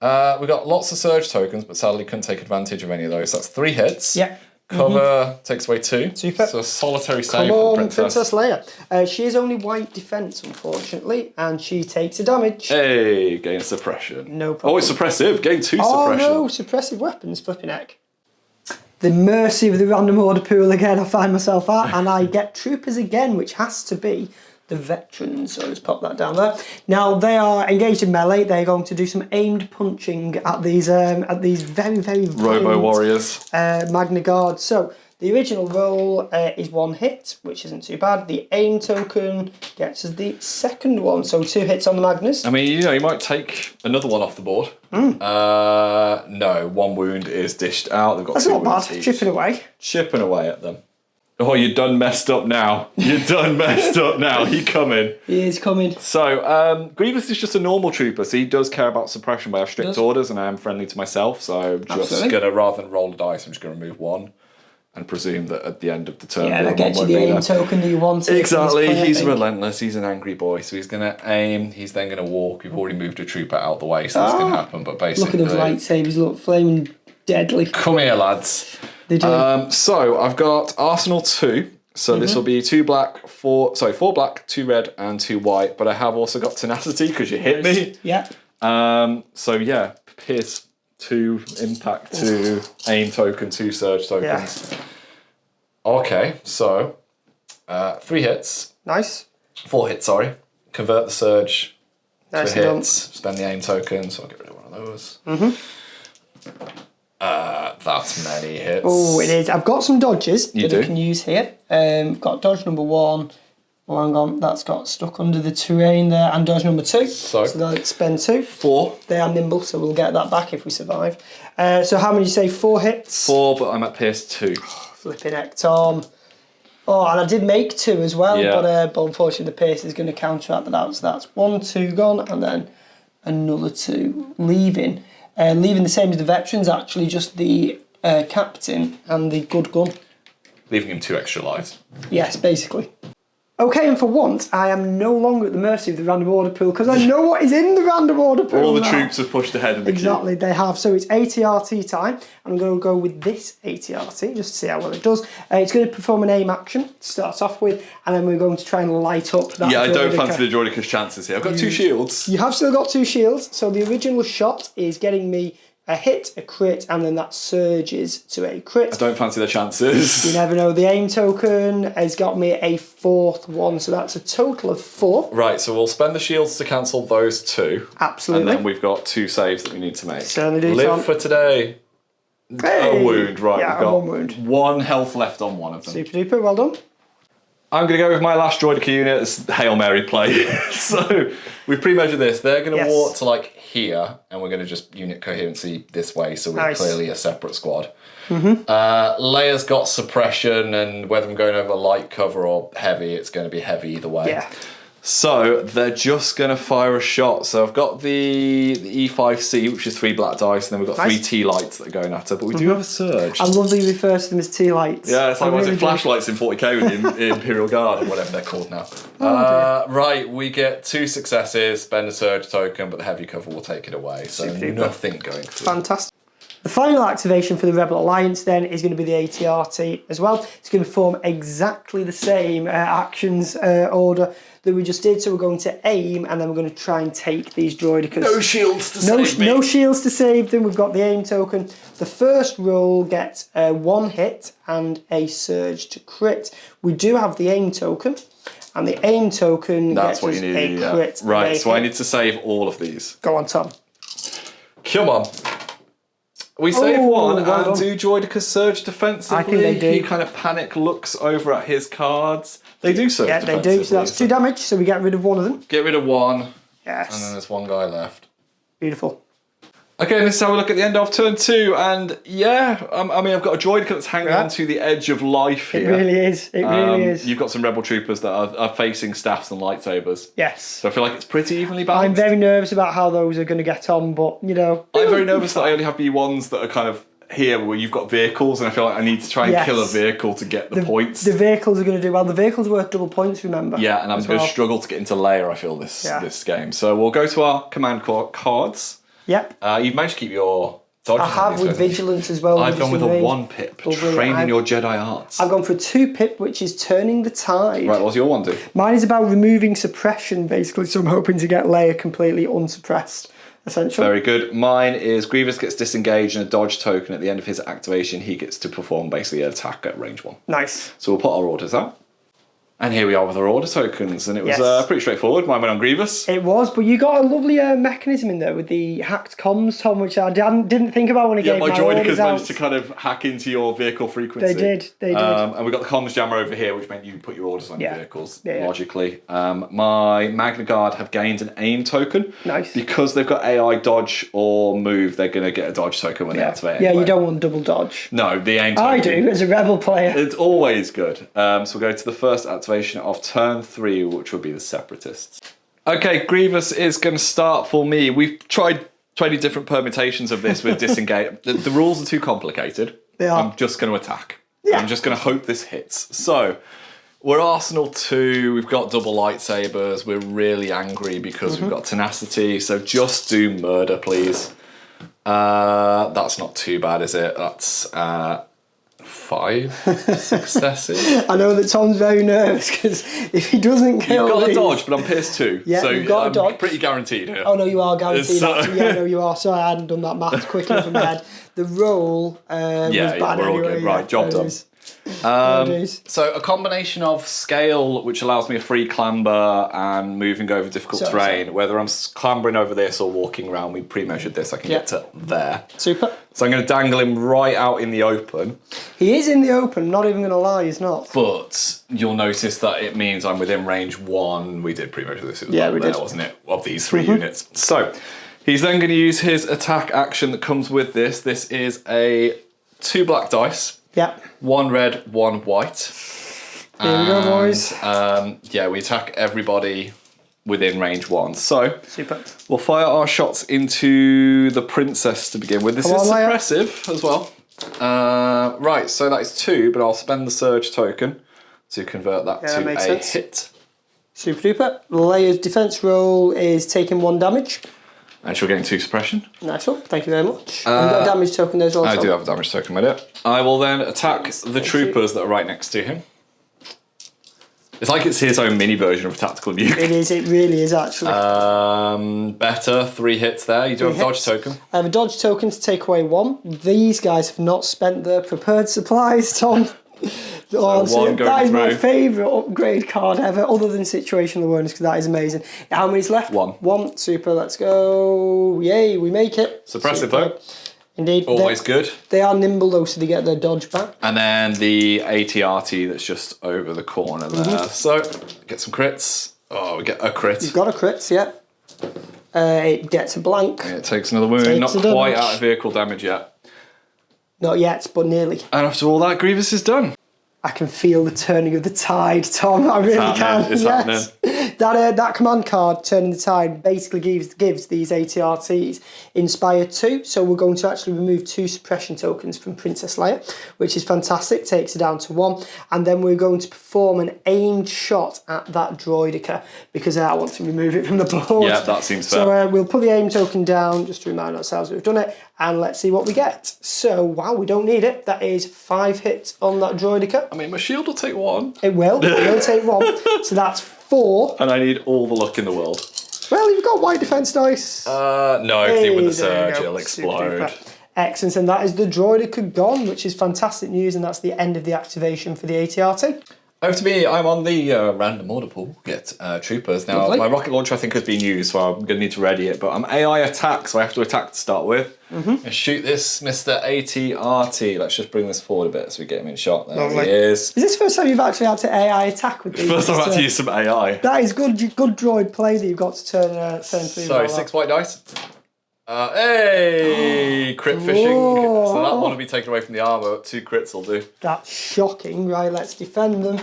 We got lots of surge tokens, but sadly couldn't take advantage of any of those. That's 3 hits. Yeah. Cover takes away 2. Super. So a solitary save Come for on, the princess. Leia. She is only white defence, unfortunately, and she takes a damage. Hey, gain suppression. No problem. Oh, it's suppressive. Gain 2 Oh suppression. no, suppressive weapons, flipping heck. The mercy of the random order pool again I find myself at, and I get troopers again, which has to be the veterans. So let's pop that down there. Now they are engaged in melee. They're going to do some aimed punching at these very, very Robo violent, warriors. Magna Guard. So the original roll is 1 hit, which isn't too bad. The aim token gets us the second one, so 2 hits on the Magnus. I mean, you might take another one off the board. No, 1 wound is dished out. They've got That's 2 not bad. wounds each. Chipping away. Chipping away at them. Oh, you're done messed up now. You're done messed up now. He coming. He is coming. So, Grievous is just a normal trooper, so he does care about suppression, but I have strict Does. orders and I am friendly to myself, so I'm just Absolutely. going to, rather than roll a dice, I'm just going to remove 1 and presume that at the end of the turn... Yeah, the that other gets you one the won't be aim there. token that you wanted. Exactly, he's relentless. relentless, he's an angry boy, so he's going to aim, he's then going to walk. We've already moved a trooper out of the way, so this can happen, but basically... Look at those lightsabers, look, flaming deadly. Come here, lads. They do. So I've got Arsenal 2. So this will be 4 black, 2 red, and 2 white. But I have also got tenacity because you hit me. Yeah. So yeah, pierce 2, impact 2, aim token, 2 surge tokens. Yeah. Okay, so 3 hits, Nice. 4 hits. Sorry, convert the surge Nice to and hits. Spend the aim token, so I'll get rid of one of those. That's many hits. Oh, it is. I've got some dodges You that I do? can use here. I've got dodge number 1. Oh, hang on. That's got stuck under the terrain there. And dodge number 2. So they'll spend 2. 4. They are nimble, so we'll get that back if we survive. So how many you say? 4 hits? 4, but I'm at pierce 2. Flipping heck, Tom. Oh, and I did make 2 as well, Yeah. but unfortunately the pace is going to counteract that. So that's 1, 2 gone, and then another 2 leaving. Leaving the same as the veterans, actually, just the captain and the good gun. leaving him 2 extra lives. Yes, basically. Okay, and for once, I am no longer at the mercy of the random order pool because I know what is in the random order pool. All the now. troops have pushed ahead in the Exactly, they have. So it's ATRT time, and I'm going to go with this ATRT just to see how well it does. It's going to perform an aim action to start off with, and then we're going to try and light up that. Yeah, I don't fancy the Droidicus chances here. I've got 2 shields. You have still got 2 shields, so the original shot is getting me a hit, a crit, and then that surges to a crit. I don't fancy the chances. You never know. The aim token has got me a 4th one, so that's a total of 4. Right, so we'll spend the shields to cancel those 2. Absolutely. And then we've got 2 saves that we need to make. Certainly do, Live Tom. for today. Hey! A wound, right. Yeah, we've got 1 wound. 1 health left on one of them. Super duper, well done. I'm going to go with my last Droidica unit as Hail Mary play. So we've pre-measured this. They're going to walk to like here, and we're going to just unit coherency this way, so we're clearly a separate squad. Leia's got suppression, and whether I'm going over light cover or heavy, it's going to be heavy either way. Yeah. So they're just going to fire a shot. So I've got the E5C, which is 3 black dice, and then we've got 3 T lights that are going at her. But we do have a surge. I love that you refer to them as tea lights. Yeah, it's like, I was really it do. flashlights in 40k with the Imperial Guard, or whatever they're called now. Right, we get 2 successes, spend a surge token, but the heavy cover will take it away. So nothing going through. Fantastic. The final activation for the Rebel Alliance then is going to be the ATRT as well. It's going to perform exactly the same actions order that we just did. So we're going to aim, and then we're going to try and take these droidicas. No shields to save me. No shields to save them. We've got the aim token. The first roll gets 1 hit and a surge to crit. We do have the aim token, and the aim token That's gets what us you need, a crit. Right, so I hit. need to save all of these. Go on, Tom. Come on. We save one, well and done. do Droidicas surge defensively? I think they do. He kind of panic looks over at his cards. They do surge Yeah, they defensively. do. So that's 2 damage. So we get rid of one of them. Get rid of 1, and then Yes. there's 1 guy left. Beautiful. Okay, this is how we look at the end of turn 2, and yeah, I mean, I've got a Droidica that's hanging on to the edge of life It here. really is. It really is. You've got some Rebel troopers that are facing staffs and lightsabers. Yes. So I feel like it's pretty evenly I'm balanced. very nervous about how those are going to get on, but, you know. I'm very nervous that I only have B1s that are kind of here where you've got vehicles, and I feel like I need to try and kill a vehicle to get the points. The vehicles are going to do well. The vehicles worth double points, remember. Yeah, and I'm going to struggle to get into Leia, I feel, this game. So we'll go to our command cards. Yep. You've managed to keep your dodges. I have with vigilance as well. I've gone with a range. 1 pip, Lovely. trained in your Jedi arts. I've gone for a 2 pip, which is turning the tide. Right, what's your 1 do? Mine is about removing suppression, basically, so I'm hoping to get Leia completely unsuppressed, essentially. Very good. Mine is Grievous gets disengaged and a dodge token at the end of his activation. He gets to perform basically an attack at range 1. Nice. So we'll put our orders out. And here we are with our order tokens, and it was Yes. pretty straightforward. Mine went on Grievous. It was, but you got a lovely mechanism in there with the hacked comms, Tom, which I didn't think about when I gave My my Droidicas orders out. managed to kind of hack into your vehicle frequency. They did. And we got the comms jammer over here, which meant you put your orders on your vehicles, Yeah. logically. My Magna Guard have gained an aim token. Nice. Because they've got AI dodge or move, they're going to get a dodge token when they activate it. Yeah, anyway. you don't want double dodge. No, the aim token. I do, as a Rebel player. It's always good. So we'll go to the first activation of turn 3, which will be the Separatists. Okay, Grievous is going to start for me. We've tried 20 different permutations of this with disengage. The rules are too complicated. They are. I'm just going to attack. Yeah. I'm just going to hope this hits. So, we're Arsenal 2. We've got double lightsabers. We're really angry because we've got tenacity. So just do murder, please. That's not too bad, is it? That's 5 successes. I know that Tom's very nervous because if he doesn't kill You've got these... a dodge, but I'm pierced 2. Yeah, so you've got a I'm dodge. pretty guaranteed here. Oh no, you are guaranteed. So- Actually. Yeah, no, you are. Sorry, I hadn't done that maths quickly from my head. The roll was bad we're all anyway. good. Right, job there done. it is. There it is. So a combination of scale, which allows me a free clamber, and moving over difficult terrain. Whether I'm clambering over this or walking around, we pre-measured this. I can get to there. Super. So I'm going to dangle him right out in the open. He is in the open. Not even going to lie, he's not. But you'll notice that it means I'm within range 1. We did pre-measure this. It was Yeah, we there, did. wasn't it? Of these 3 units. So he's then going to use his attack action that comes with this. This is a 2 black dice. Yep. 1 red, 1 white. Here we go, boys. Yeah, we attack everybody within range 1. So Super. we'll fire our shots into the princess to begin with. This Come is on, Leia. suppressive as well. Right, so that is 2, but I'll spend the surge token to convert that to makes a sense. hit. Super duper. Leia's defense roll is taking 1 damage. And she'll get 2 suppression. Nice one, thank you very much. Have you got a damage token there as well? I Tom? do have a damage token with it. I will then attack the troopers that are right next to him. It's like it's his own mini version of a tactical nuke. It is, it really is actually. Better, 3 hits there. You do have a dodge token. I have a dodge token to take away 1. These guys have not spent their prepared supplies, Tom. One that is my through. favourite upgrade card ever, other than situational awareness, because that is amazing. How many's left? 1. 1. Super, let's go. Yay, we make it. Suppressive Super. though. Indeed. Always good. They are nimble though, so they get their dodge back. And then the ATRT that's just over the corner there. So, get some crits. Oh, we get a crit. You've got a crits, yeah. It gets a blank. It takes another wound. Takes Not a quite damage. out of vehicle damage yet. Not yet, but nearly. And after all that, Grievous is done. I can feel the turning of the tide, Tom. I really can. It's happening. That command card, Turning the Tide, basically gives these ATRTs Inspire 2. So we're going to actually remove 2 suppression tokens from Princess Leia, which is fantastic. Takes it down to 1. And then we're going to perform an aimed shot at that droidica because I want to remove it from the board. Yeah, that seems fair. So we'll put the aim token down just to remind ourselves we've done it. And let's see what we get. So, wow, we don't need it. That is 5 hits on that droidica. I mean, my shield will take 1. It will take 1. So that's 4. And I need all the luck in the world. Well, you've got white defense dice. No, because with the There you surge, go. it'll explode. Super-duper. Excellent, and that is the droidica gone, which is fantastic news, and that's the end of the activation for the ATRT. Over to me, I'm on the random order pool. Get troopers. Now, Lovely. my rocket launcher I think has been used, so I'm going to need to ready it. But I'm AI attack, so I have to attack to start with. And shoot this Mr. ATRT. Let's just bring this forward a bit so we get him in shot. There Lovely. he is. Is this the first time you've actually had to AI attack with these? First time I've had to use some AI. That is good droid play that you've got to turn through. So, 6 white dice. Hey! Crit fishing. So that one will be taken away from the armour, but 2 crits will do. That's shocking. Right, let's defend them.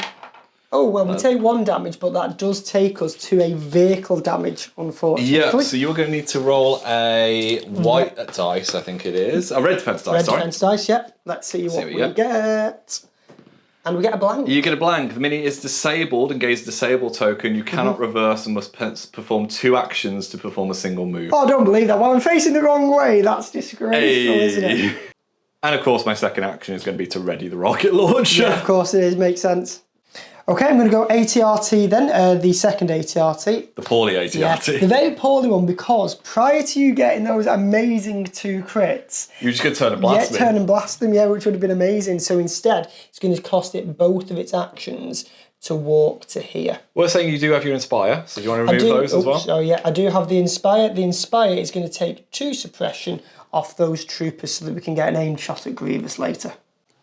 Oh, well, we take 1 damage, but that does take us to a vehicle damage, unfortunately. Yeah, so you're going to need to roll a white dice, I think it is. A red defense dice, Red sorry. defense dice, yep. Let's see what we get. And we get a blank. You get a blank. The mini is disabled and gains disable token. You cannot reverse and must perform 2 actions to perform a single move. Oh, I don't believe that. Well, I'm facing the wrong way. That's disgraceful, isn't it? And of course, my second action is going to be to ready the rocket launcher. Yeah, of course it is. Makes sense. Okay, I'm going to go ATRT then, the second ATRT. The poorly ATRT. The very poorly one, because prior to you getting those amazing 2 crits, You're just going to turn and blast me. turn and blast them, yeah, which would have been amazing. So instead, it's going to cost it both of its actions to walk to here. We're saying you do have your Inspire, so do you want to remove those as well? So yeah, I do have the Inspire. The Inspire is going to take 2 suppression off those troopers so that we can get an aimed shot at Grievous later.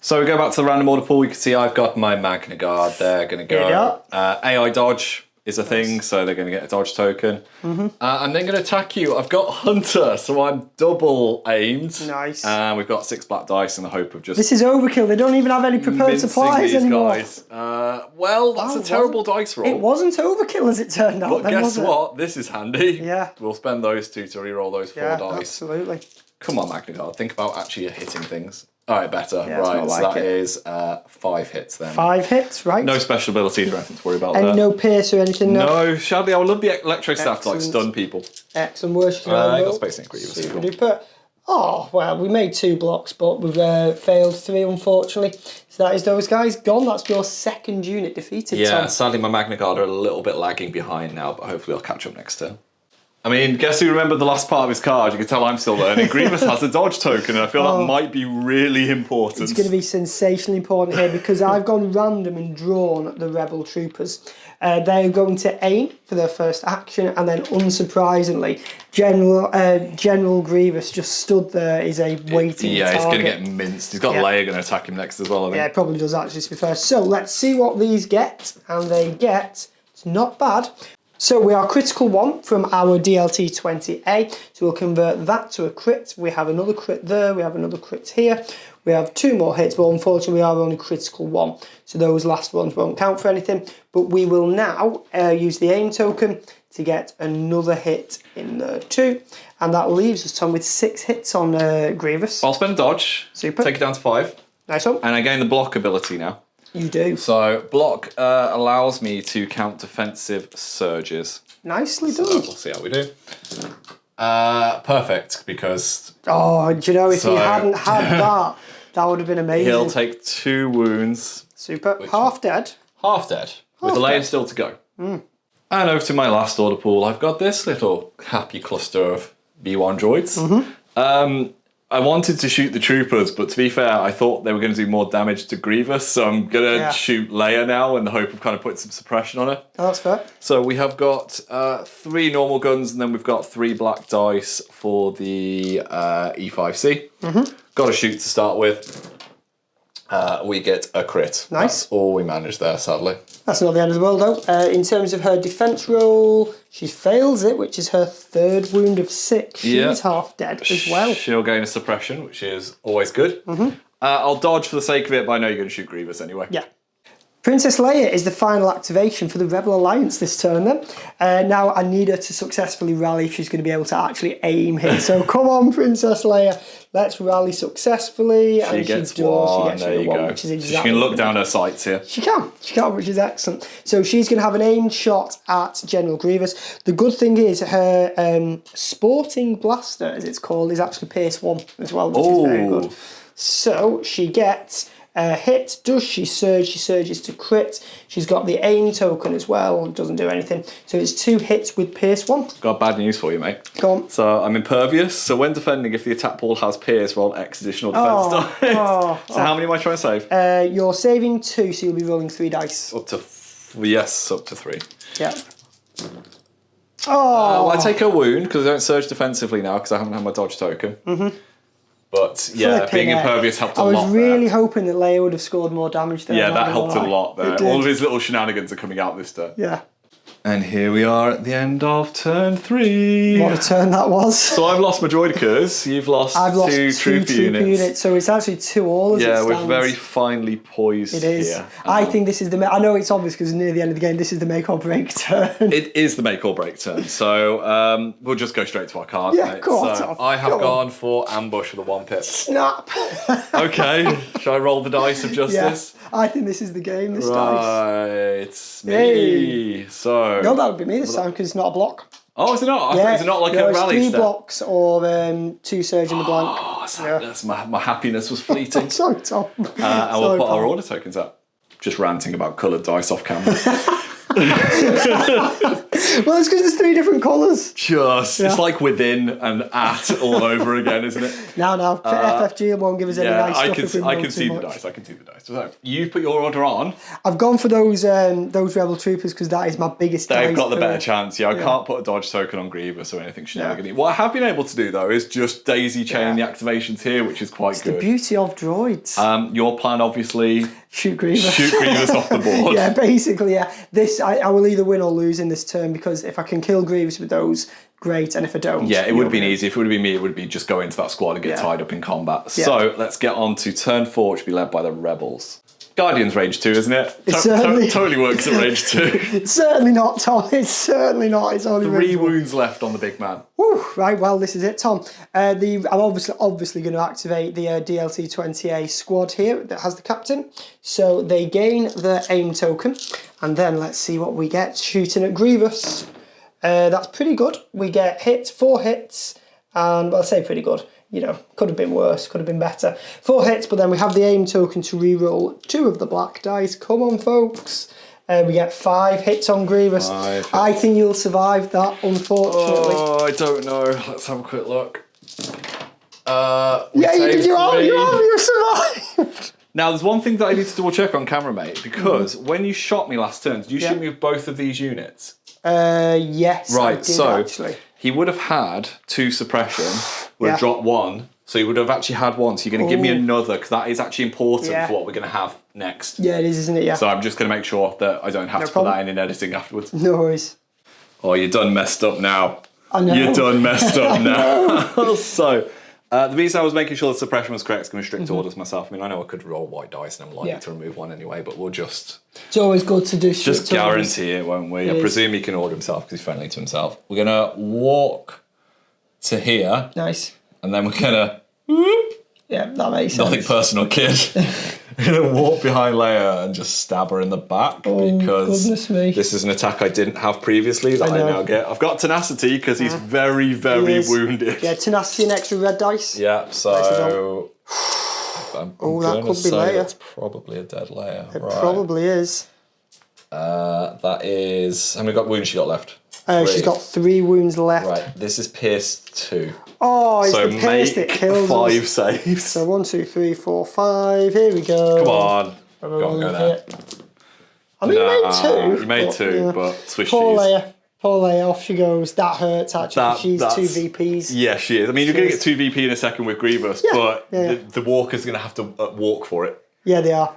So we go back to the random order pool. You can see I've got my Magna Guard. They're going to go. AI dodge is a thing, so they're going to get a dodge token. I'm then going to attack you. I've got Hunter, so I'm double aimed. Nice. And we've got 6 black dice in the hope of just This is overkill. They don't even have any prepared mincing supplies these anymore. guys. Well, that's a terrible dice roll. It wasn't overkill as it turned out. But then, guess was it? what? This is handy. Yeah. We'll spend those 2 to reroll those 4 Yeah, dice. absolutely. Come on, Magna Guard. Think about actually hitting things. All right, better. Yeah, it's right, not so like that it. is 5 hits then. 5 hits, right? No special abilities or anything to worry about And there. no pierce or anything? No, sadly, I would love the electro staff to like Excellent. stun people. Excellent worship. I got Space Ink Grievous. Super duper. Oh, well, we made 2 blocks, but we've failed 3, unfortunately. So that is those guys gone. That's your second unit defeated, Yeah, Tom. sadly, my Magna Guard are a little bit lagging behind now, but hopefully I'll catch up next turn. I mean, guess who remembered the last part of his card? You can tell I'm still learning. Grievous has a dodge token, and I feel that might be really important. It's going to be sensationally important here because I've gone random and drawn the Rebel troopers. They're going to aim for their first action, and then, unsurprisingly, General Grievous just stood there as a waiting Yeah, he's target. going to get minced. He's got Yeah. Leia going to attack him next as well, I think. Yeah, it probably does actually, to be fair. So let's see what these get, and they get, it's not bad. So we are critical 1 from our DLT-20A. So we'll convert that to a crit. We have another crit there. We have another crit here. We have 2 more hits, but unfortunately we are only critical 1. So those last ones won't count for anything. But we will now use the aim token to get another hit in there too. And that leaves us, Tom, with 6 hits on Grievous. I'll spend a dodge. Super. Take it down to 5. Nice one. And I gain the block ability now. You do. So block allows me to count defensive surges. Nicely So done. we'll see how we do. Perfect, because Oh, do you know, if he hadn't had that would have been amazing. he'll take 2 wounds. Super. Half dead. Half dead, with the layer still to go. And over to my last order pool, I've got this little happy cluster of B1 droids. I wanted to shoot the troopers, but to be fair, I thought they were going to do more damage to Grievous, so I'm going to shoot Leia now in the hope of kind of putting some suppression on her. Oh, that's fair. So we have got 3 normal guns, and then we've got 3 black dice for the E5C. Got to shoot to start with. We get a crit. Nice. That's all we managed there, sadly. That's not the end of the world, though. In terms of her defense roll, she fails it, which is her 3rd wound of 6. She's half dead as well. She'll gain a suppression, which is always good. I'll dodge for the sake of it, but I know you're going to shoot Grievous anyway. Yeah. Princess Leia is the final activation for the Rebel Alliance this turn then. Now I need her to successfully rally if she's going to be able to actually aim hit. So come on, Princess Leia, let's rally successfully. She gets one, there you go. Which is exactly she can look down her sights here. She can, which is excellent. So she's going to have an aimed shot at General Grievous. The good thing is her sporting blaster, as it's called, is actually Pierce 1 as well, which is very good. So she gets a hit. Does she surge? She surges to crit. She's got the aim token as well. Doesn't do anything. So it's 2 hits with Pierce 1. Got bad news for you, mate. Go on. So I'm impervious. So when defending, if the attack pool has Pierce, roll X additional defense dice. So how many am I trying to save? You're saving 2, so you'll be rolling 3 dice. Up to up to 3. Yeah. Oh. Well, I take a wound because I don't surge defensively now because I haven't had my dodge token. But yeah, being impervious helped a lot. I was really hoping that Leia would have scored more damage there. Yeah, that helped a lot there. It did. All of his little shenanigans are coming out this turn. Yeah. And here we are at the end of turn 3. What a turn that was. So I've lost my droidicas. You've lost I've lost 2 trooper units. So it's actually 2 all as it stands. We're very finely poised It is. here. I think this is I know it's obvious because near the end of the game, this is the make or break turn. It is the make or break turn. So we'll just go straight to our cards, Yeah, mate. go on, So Tom. I have Go on. gone for ambush with a 1 pip. Snap. Okay. Shall I roll the dice of justice? Yeah. I think this is the game, this dice. Right. Me. So. No, that would be me this time because it's not a block. Oh, is it not? Is it not like no, a it's rally 3 step? blocks or 2 surge in the blank. Oh, sadness. My happiness was fleeting. Sorry, Tom. And we'll put our order tokens up. Just ranting about coloured dice off camera. Well, it's because there's 3 different colours. It's like within and at all over again, isn't it? No, FFG won't give us any nice stuff if we I roll can see too the much. dice. I can see the dice. So you've put your order on. I've gone for those Rebel Troopers because that is my biggest They've dice got the for- better chance. I can't put a dodge token on Grievous or anything shenanigan. What I have been able to do though is just daisy chain the activations here, which is quite It's good. the beauty of droids. Your plan, obviously, Shoot Grievous. shoot Grievous off the board. Yeah, basically, yeah. This I will either win or lose in this turn because if I can kill Grievous with those, great, and if I don't... Yeah, it would have been easy. If it would have been me, it would be just go into that squad and get tied up in combat. Yeah. So let's get on to turn 4, which will be led by the Rebels. Guardian's range 2, isn't it? Totally works at range 2. It's certainly not, Tom. It's certainly not. It's only 3 range 1. wounds left on the big man. Whew, right, well, this is it, Tom. I'm obviously going to activate the DLT-20A squad here that has the captain. So they gain their aim token. And then let's see what we get shooting at Grievous. That's pretty good. We get 4 hits. And, well, I say pretty good. You know, could have been worse, could have been better. 4 hits, but then we have the aim token to re-roll 2 of the black dice. Come on, folks. We get 5 hits on Grievous. I think you'll survive that, unfortunately. Oh, I don't know. Let's have a quick look. You survived. Now, there's one thing that I need to double check on camera, mate, because when you shot me last turn, did you shoot me with both of these units? Yes, Right, I did, so actually. he would have had 2 suppression, would have dropped 1, so he would have actually had 1. So you're going to give me another, because that is actually important for what we're going to have next. Yeah, it is, isn't it? Yeah. So I'm just going to make sure that I don't have to put that in editing afterwards. No worries. Oh, you're done messed up now. I know. You're done messed up now. So, the reason I was making sure the suppression was correct is going to strict orders myself. I mean, I know I could roll white dice and I'm likely to remove one anyway, but we'll just... It's always good to do Just guarantee it, won't we? I presume he can order himself because he's friendly to himself. We're going to walk to here. Nice. And then we're going to... Yeah, that makes sense. Nothing personal, kid. I'm going to walk behind Leia and just stab her in the back because goodness me. this is an attack I didn't have previously that I now get. I've got tenacity because he's very, very wounded. Yeah, tenacity and extra red dice. Yeah, so... I'm that could be Leia. That's probably a dead Leia. It probably is. That is... How many wounds she got left? She's got 3 wounds left. Right, this is pierced 2. Oh, it's the pierce that kills 5 us. saves. So 1, 2, 3, 4, 5. Here we go. Come on. Go there. I mean, you made 2. You made 2, but Swiss Poor cheese. Leia. Poor Leia, off she goes. That hurts, actually. She's 2 VPs. Yeah, she is. I mean, you're going to get 2 VP in a second with Grievous, but the walker's going to have to walk for it. Yeah, they are.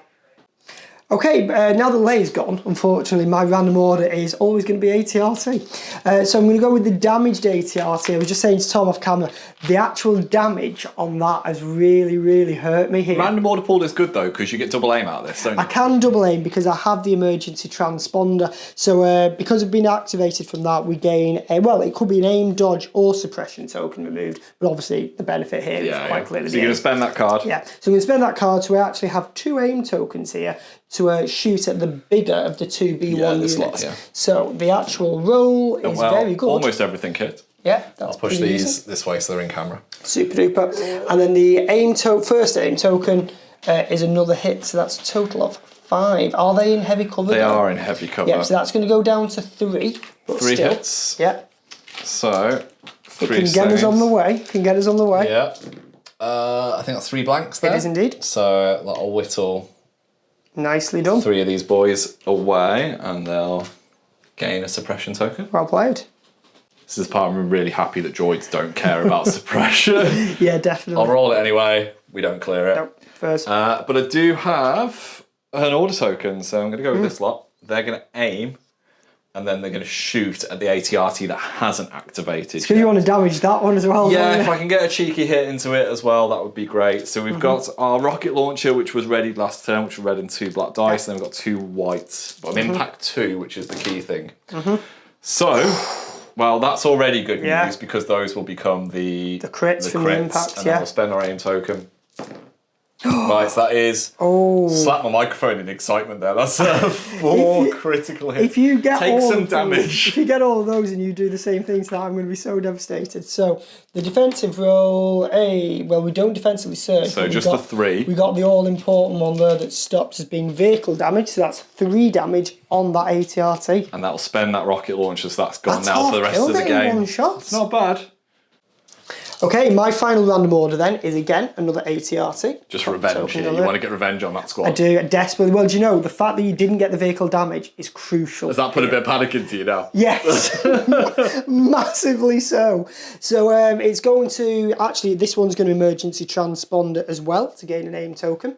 Okay, now that Leia's gone, unfortunately, my random order is always going to be ATRT. So I'm going to go with the damaged ATRT. I was just saying to Tom off camera, the actual damage on that has really, really hurt me here. Random order pull is good, though, because you get double aim out of this, don't you? I can double aim because I have the emergency transponder. So because I've been activated from that, we gain, well, it could be an aim, dodge, or suppression token removed. But obviously, the benefit here is quite clearly. So you're going to spend that card? Yeah, so I'm going to spend that card. So I actually have 2 aim tokens here to shoot at the bigger of the 2 B1 units. Lot, So the actual roll is very good. Almost everything hit. Yeah, I'll push these this way so they're in camera. Super duper. And then the first aim token is another hit, so that's a total of 5. Are they in heavy cover? They are in heavy cover. Yeah, so that's going to go down to 3. 3 hits. Yeah. So, 3 It can get us on the way. Yeah. I think that's 3 blanks there. It is indeed. So that'll whittle nicely done. 3 of these boys away and they'll gain a suppression token. Well played. This is the part I'm really happy that droids don't care about suppression. Yeah, definitely. I'll roll it anyway. We don't clear it. Nope, first. But I do have an order token, so I'm going to go with this lot. They're going to aim, and then they're going to shoot at the ATRT that hasn't activated. So you want to damage that one as well? Yeah, if I can get a cheeky hit into it as well, that would be great. So we've got our rocket launcher, which was ready last turn, which was red and 2 black dice. And then we've got 2 whites. But I'm impact 2, which is the key thing. So, well, that's already good news because those will become the crits from the impact, and then we'll spend our aim token. Right, so that is... Slap my microphone in excitement there. That's 4 critical hits. If you get Take some damage. If you get all of those and you do the same thing to that, I'm going to be so devastated. So the defensive roll, well, we don't defensively surge. So just the 3. We got the all-important one there that stops as being vehicle damage, so that's 3 damage on that ATRT. And that'll spend that rocket launcher, so that's gone now for the rest of the game. In one shot. It's not bad. Okay, my final random order then is again another ATRT. Just revenge here. You want to get revenge on that squad. I do, desperately. Well, do you know, the fact that you didn't get the vehicle damage is crucial. Does that put a bit of panic into you now? Yes, massively so. So it's going to, actually, this one's going to emergency transponder as well to gain an aim token.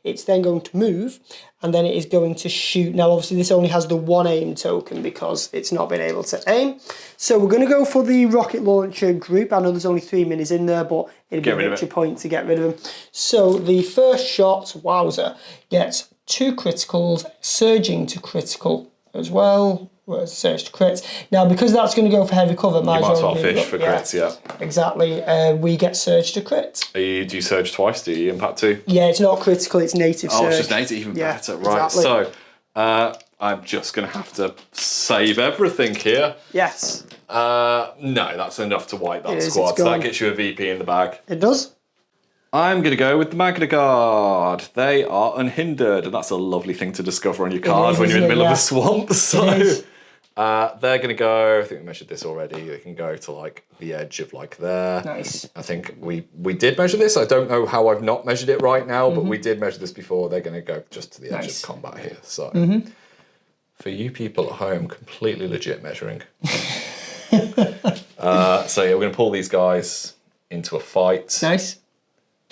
It's then going to move, and then it is going to shoot. Now, obviously, this only has the 1 aim token because it's not been able to aim. So we're going to go for the rocket launcher group. I know there's only 3 minis in there, but it'd be a victory point to get rid of them. So the first shot, wowzer, gets 2 criticals, surging to critical as well. Where's surge to crits? Now, because that's going to go for heavy cover, you might as well fish for crits, yeah. Exactly. We get surge to crit. Do you surge twice? Do you impact 2? Yeah, it's not critical, it's native surge. Oh, it's just native, even better. Right, exactly. So I'm just going to have to save everything here. Yes. No, that's enough to wipe that squad. So that gets you a VP in the bag. It does. I'm going to go with the Magna Guard. They are unhindered, and that's a lovely thing to discover on your card when you're in the middle of a swamp. So they're going to go, I think we measured this already, they can go to like the edge of like there. Nice. I think we did measure this. I don't know how I've not measured it right now, but we did measure this before. They're going to go just to the edge of combat here. So for you people at home, completely legit measuring. So yeah, we're going to pull these guys into a fight. Nice.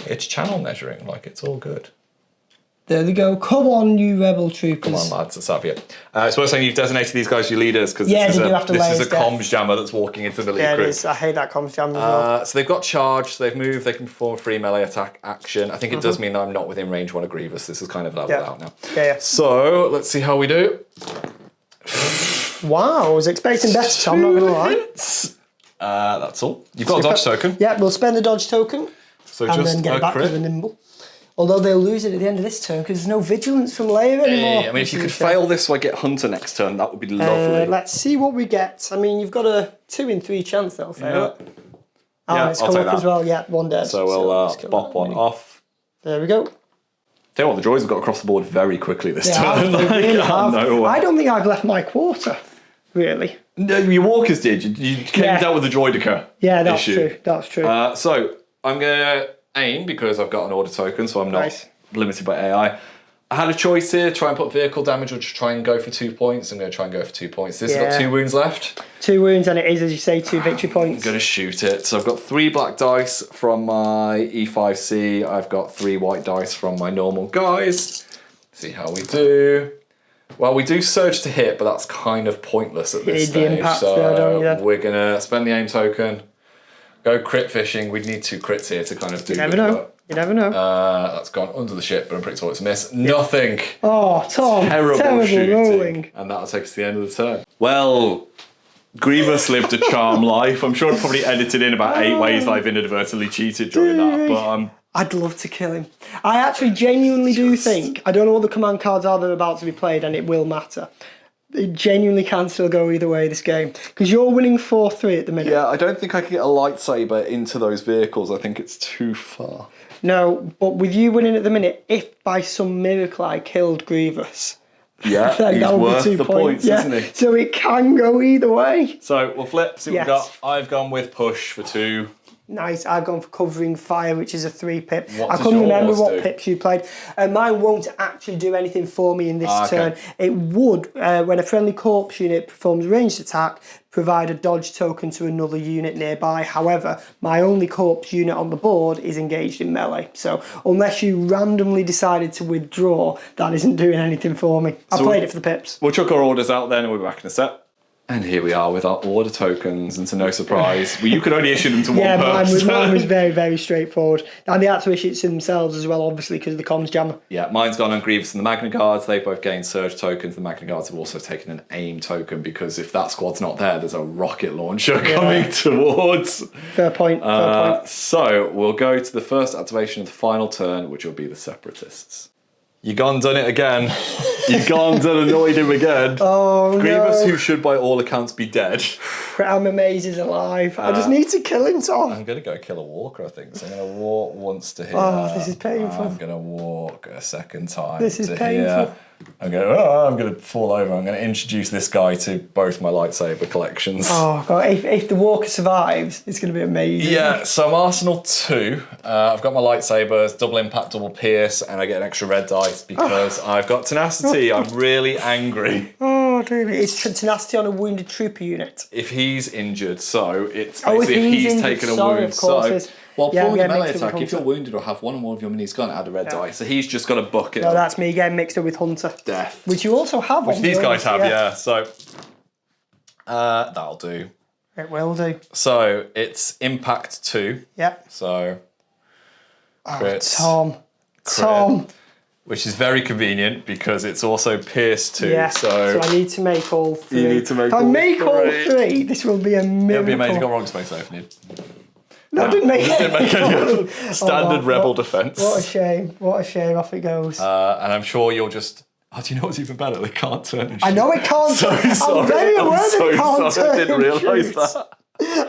It's channel measuring, like it's all good. There they go. Come on, you rebel troopers. Come on, lads, let's have you. It's worth saying you've designated these guys your leaders because Yeah, this they do have to is lay a us down. comms jammer that's walking into the lead Yeah, it crew. is. I hate that comms jam as well. So they've got charge, so they've moved, they can perform a free melee attack action. I think it does mean that I'm not within range one of Grievous. This is kind of leveled out now. Yeah. So let's see how we do. Wow, I was expecting better, Tom, not going to lie. That's all. You've got a dodge token. Yeah, we'll spend the dodge token So and just then get a it back crit. to the nimble. Although they'll lose it at the end of this turn because there's no vigilance from Leia anymore. I mean, if you could fail this so I get Hunter next turn, that would be lovely. Let's see what we get. I mean, you've got a 2 in 3 chance they'll fail it. Oh, Yeah, it's I'll come take up that. as well. Yeah, one dead. So we'll let's kill bop that. one off. There we go. Tell you what, the droids have got across the board very quickly this They turn. have, they really have. No way. I don't think I've left my quarter, really. No, your walkers did. You came Yeah. down with the droidica Yeah, that's issue. true. That's true. So I'm going to aim because I've got an order token, so I'm not Nice. limited by AI. I had a choice here, try and put vehicle damage or just try and go for 2 points. I'm going to try and go for 2 points. This has got 2 wounds left. 2 wounds, and it is, as you say, 2 victory points. I'm going to shoot it. So I've got 3 black dice from my E5C. I've got 3 white dice from my normal guys. See how we do. Well, we do surge to hit, but that's kind of pointless at this You need the stage. impact So there, don't you, then? we're going to spend the aim token, go crit fishing. We'd need 2 crits here to kind of do You never good know. work. You never know. That's gone under the ship, but I'm pretty sure it's a miss. Nothing. Oh, Tom. Terrible shooting. rolling. And that'll take us to the end of the turn. Well, Grievous lived a charm life. I'm sure I've probably edited in about 8 ways that I've inadvertently cheated during that, but I'd love to kill him. I actually genuinely do think, I don't know what the command cards are that are about to be played, and it will matter. It genuinely can still go either way this game. Because you're winning 4-3 at the minute. yeah, I don't think I can get a lightsaber into those vehicles. I think it's too far. No, but with you winning at the minute, if by some miracle I killed Grievous, Yeah, then he's that would be worth 2 the points, isn't he? So it can go either way. So we'll flip, see what Yes. we've got. I've gone with push for 2. Nice. I've gone for covering fire, which is a 3 pip. What I does couldn't remember yours what do? pips you played. Mine won't actually do anything for me in this Okay. turn. It would, when a friendly corpse unit performs ranged attack, provide a dodge token to another unit nearby. However, my only corpse unit on the board is engaged in melee. So unless you randomly decided to withdraw, that isn't doing anything for me. I So played it for the pips. We'll chuck our orders out then and we'll be back in a sec. And here we are with our order tokens, and to no surprise, well, you could only issue them to Yeah, one person. mine was very, very straightforward. And they had to issue it to themselves as well, obviously, because of the comms jammer. Yeah, mine's gone on Grievous and the Magna Guards. They've both gained surge tokens. The Magna Guards have also taken an aim token because if that squad's not there, there's a rocket launcher coming towards. Fair point. Fair point. So we'll go to the first activation of the final turn, which will be the Separatists. You gone done it again. You gone done annoyed him again. Oh, Grievous, no. who should by all accounts be dead. I'm amazed he's alive. I just need to kill him, Tom. I'm going to go kill a walker, I think. So I'm going to walk once to here. Oh, this is painful. I'm going to walk a second time This is to painful. here. I'm going to fall over. I'm going to introduce this guy to both my lightsaber collections. Oh, God. If the walker survives, it's going to be amazing. Yeah, so I'm Arsenal 2. I've got my lightsabers, double impact, double pierce, and I get an extra red dice because I've got tenacity. I'm really angry. Oh, dear me. It's tenacity on a wounded trooper unit. If he's injured, so it's Oh, if basically if he's he's injured, taken a sorry, wound. of course So, it's- well, yeah, performing yeah, a melee mixed with attack, if you're Hunter. wounded or have one or more of your minis gone, add a red die. So he's just got a bucket No, of that's me getting mixed up with Hunter. death. Which you also have Which on these guys yours, have, yeah. So that'll do. It will do. So it's impact 2. Yeah. So Oh, crits, Tom. Tom. which is very convenient because it's also pierce 2. Yeah. So I need to make all 3. You need to make if I all make all 3. 3, this will be a miracle. it'll be amazing. Got wrong space opening. No, I didn't make it. Didn't make any standard rebel defense. What a shame. What a shame. Off it goes. And I'm sure you'll just. Oh, do you know what's even better? They can't turn. And I know it can't So turn. sorry. I'm very aware I'm that so it can't sorry. turn. I didn't and realise shoot. that.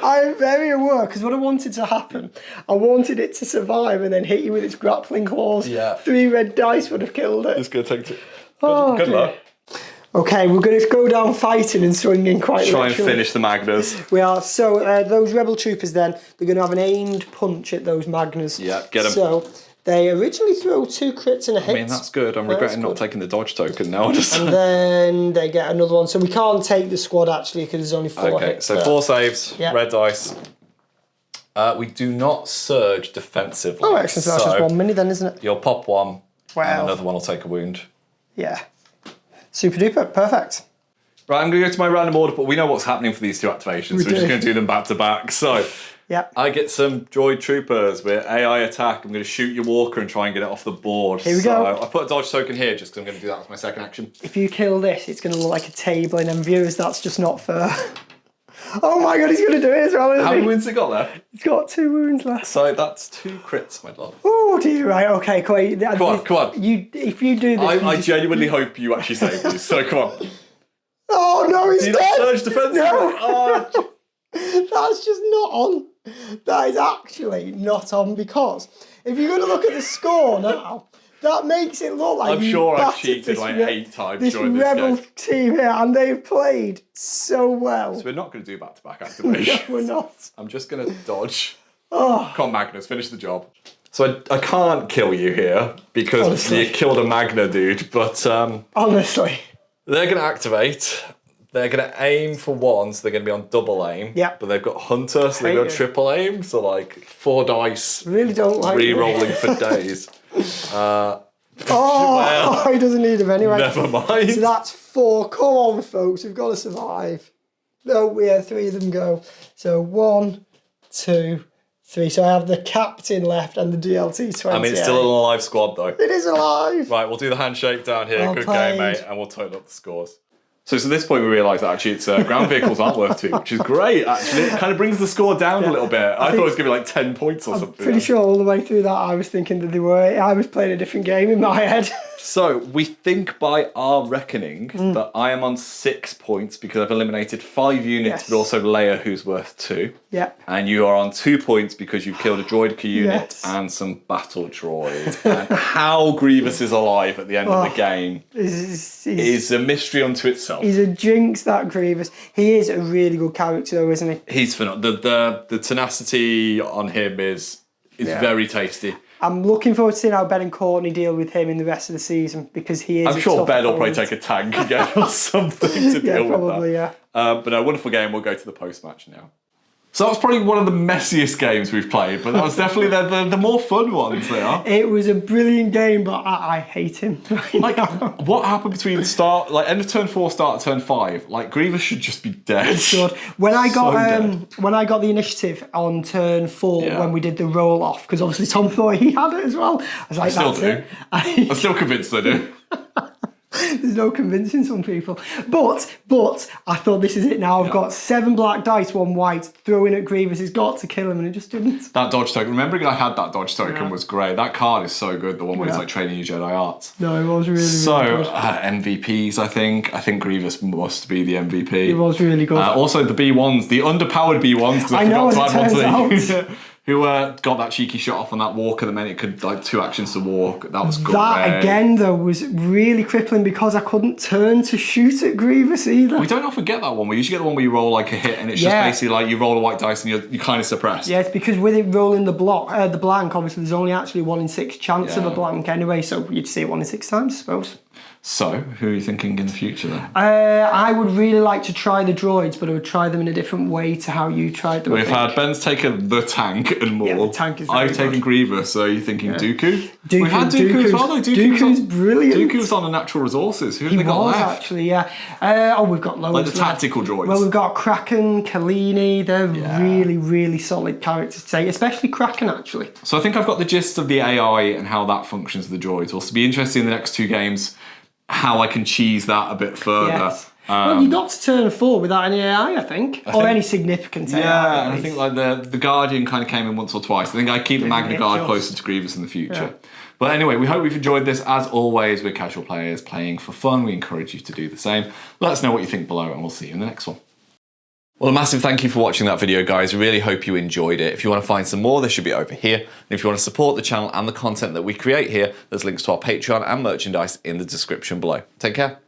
I am very aware because what I wanted to happen, I wanted it to survive and then hit you with its grappling claws. Yeah. 3 red dice would have killed it. It's going to take two. Oh, Good dear. luck. Okay, we're going to go down fighting and swinging quite Try and literally. finish the Magnas. We are. So those rebel troopers then, they're going to have an aimed punch at those Magnas. Yeah, get 'em. So they originally throw 2 crits and a hit. I mean, that's good. I'm That's regretting not good. taking the dodge token now. Just And then they get another one. So we can't take the squad actually because there's only 4 okay, hits. so there. 4 saves, Yeah. red dice. We do not surge defensively. Oh, excellent. So that's just 1 mini then, isn't it? You'll pop 1. Well, And another one will take a wound. yeah. Super duper, perfect. Right, I'm going to go to my random order, but we know what's happening for these two activations, so we're just going to do them back to back. So, Yep. I get some droid troopers with AI attack. I'm going to shoot your walker and try and get it off the board. Here we go. I put a dodge token here just because I'm going to do that as my second action. If you kill this, it's going to look like a table, and then viewers, that's just not fair. Oh my god, he's going to do it as well, isn't How he? many wounds it got left? He's got 2 wounds left. So that's 2 crits, my love. Oh dear, right, okay, come on. Come on. If you do this... I genuinely hope you actually save these, so come on. Oh no, he's Do you dead! not surge defense? No. Oh, That's just not on. That is actually not on, because if you're going to look at the score now, that makes it look like I'm sure I've battered cheated this like 8 times this during this Rebel game. team here, and they've played so well. So we're not going to do back-to-back No, activation. we're not. I'm just going to dodge. Oh, Come on, Magnus, finish the job. So I can't kill you here because Honestly. you killed a Magna dude, but honestly. they're going to activate. They're going to aim for 1, so they're going to be on double aim. Yep. But they've got Hunter, so they've got Hate it. triple aim. So like 4 dice, Really don't like re-rolling for days. Oh, he doesn't need them anyway. Never mind. So that's 4. Come on, folks, we've got to survive. No, yeah, 3 of them go. So 1, 2, 3. So I have the captain left and the DLT 20. I mean, it's still an alive squad though. It is alive. Right, we'll do the handshake down here. Well Good played. game, mate, and we'll total up the scores. So at this point we realise that actually it's ground vehicles aren't worth 2, which is great actually. It kind of brings the score down a little bit. I thought it was going to be like 10 points or something. Pretty sure all the way through that I was thinking that they were. I was playing a different game in my head. So we think by our reckoning Mm. that I am on 6 points because I've eliminated 5 units, Yes. but also Leia, who's worth 2. Yep. And you are on 2 points because you've killed a droideka unit Yes. and some battle droids. And how Grievous is alive at the end of the game is a mystery unto itself. He's a jinx, that Grievous. He is a really good character though, isn't he? He's phenomenal. The tenacity on him is very tasty. I'm looking forward to seeing how Ben and Courtney deal with him in the rest of the season, because he is I'm sure tough Ben will probably opponent. take a tank again or something to deal with probably, that. yeah. But no, wonderful game. We'll go to the post-match now. So that was probably one of the messiest games we've played, but that was definitely the more fun ones they are. It was a brilliant game, but I hate him right Like, now. what happened between end of turn 4, start of turn 5? Like, Grievous should just be dead. Good. When I got dead. when I got the initiative on turn 4, Yeah. when we did the roll off, because obviously Tom thought he had it as well. I was like, still that's do. it. I'm still convinced I do. There's no convincing some people. But I thought, this is it now. I've got 7 black dice, 1 white. Throwing at Grievous, he's got to kill him, and it just didn't. That dodge token, remembering I had that dodge token was great. That card is so good, the one where it's Yeah. like training you Jedi arts. No, it was really, So, really good. MVPs, I think. I think Grievous must be the MVP. It was really good. Also, the B1s, the underpowered B1s, because I I know, forgot to as add it one to turns the who got that cheeky shot off on that walker that meant it could, like, 2 actions to walk. That was great. That again though was really crippling, because I couldn't turn to shoot at Grievous either. We don't often get that one. We usually get the one where you roll like a hit and it's Yeah. just basically like you roll a white dice and you're kind of suppressed. Yeah, it's because with it rolling the blank, obviously there's only actually 1 in 6 chance of a Yeah. blank anyway, so you'd see it 1 in 6 times, I suppose. So, who are you thinking in the future then? I would really like to try the droids, but I would try them in a different way to how you tried them. I We've think. had Ben's taken the tank and more. Yeah, the tank is very I've taken good. Grievous, so are you thinking Dooku? Dooku- We've had Dooku as well though. Dooku's brilliant. Dooku's on the natural resources. Who have He they got was left? actually, yeah. We've got loads. Like the left. tactical droids. Well, we've got Kraken, Kalini. They're really, really solid characters to take, especially Kraken actually. So I think I've got the gist of the AI and how that functions with the droids. It'll be interesting in the next 2 games how I can cheese that a bit further. Yes. Well, you got to turn 4 without any AI, I think, or any significant AI. Yeah, and I think like the Guardian kind of came in once or twice. I think I keep the Magna it Guard does. closer to Grievous in the future. But anyway, we hope you've enjoyed this. As always, we're casual players playing for fun. We encourage you to do the same. Let us know what you think below and we'll see you in the next one. Well, a massive thank you for watching that video, guys. Really hope you enjoyed it. If you want to find some more, they should be over here. And if you want to support the channel and the content that we create here, there's links to our Patreon and merchandise in the description below. Take care.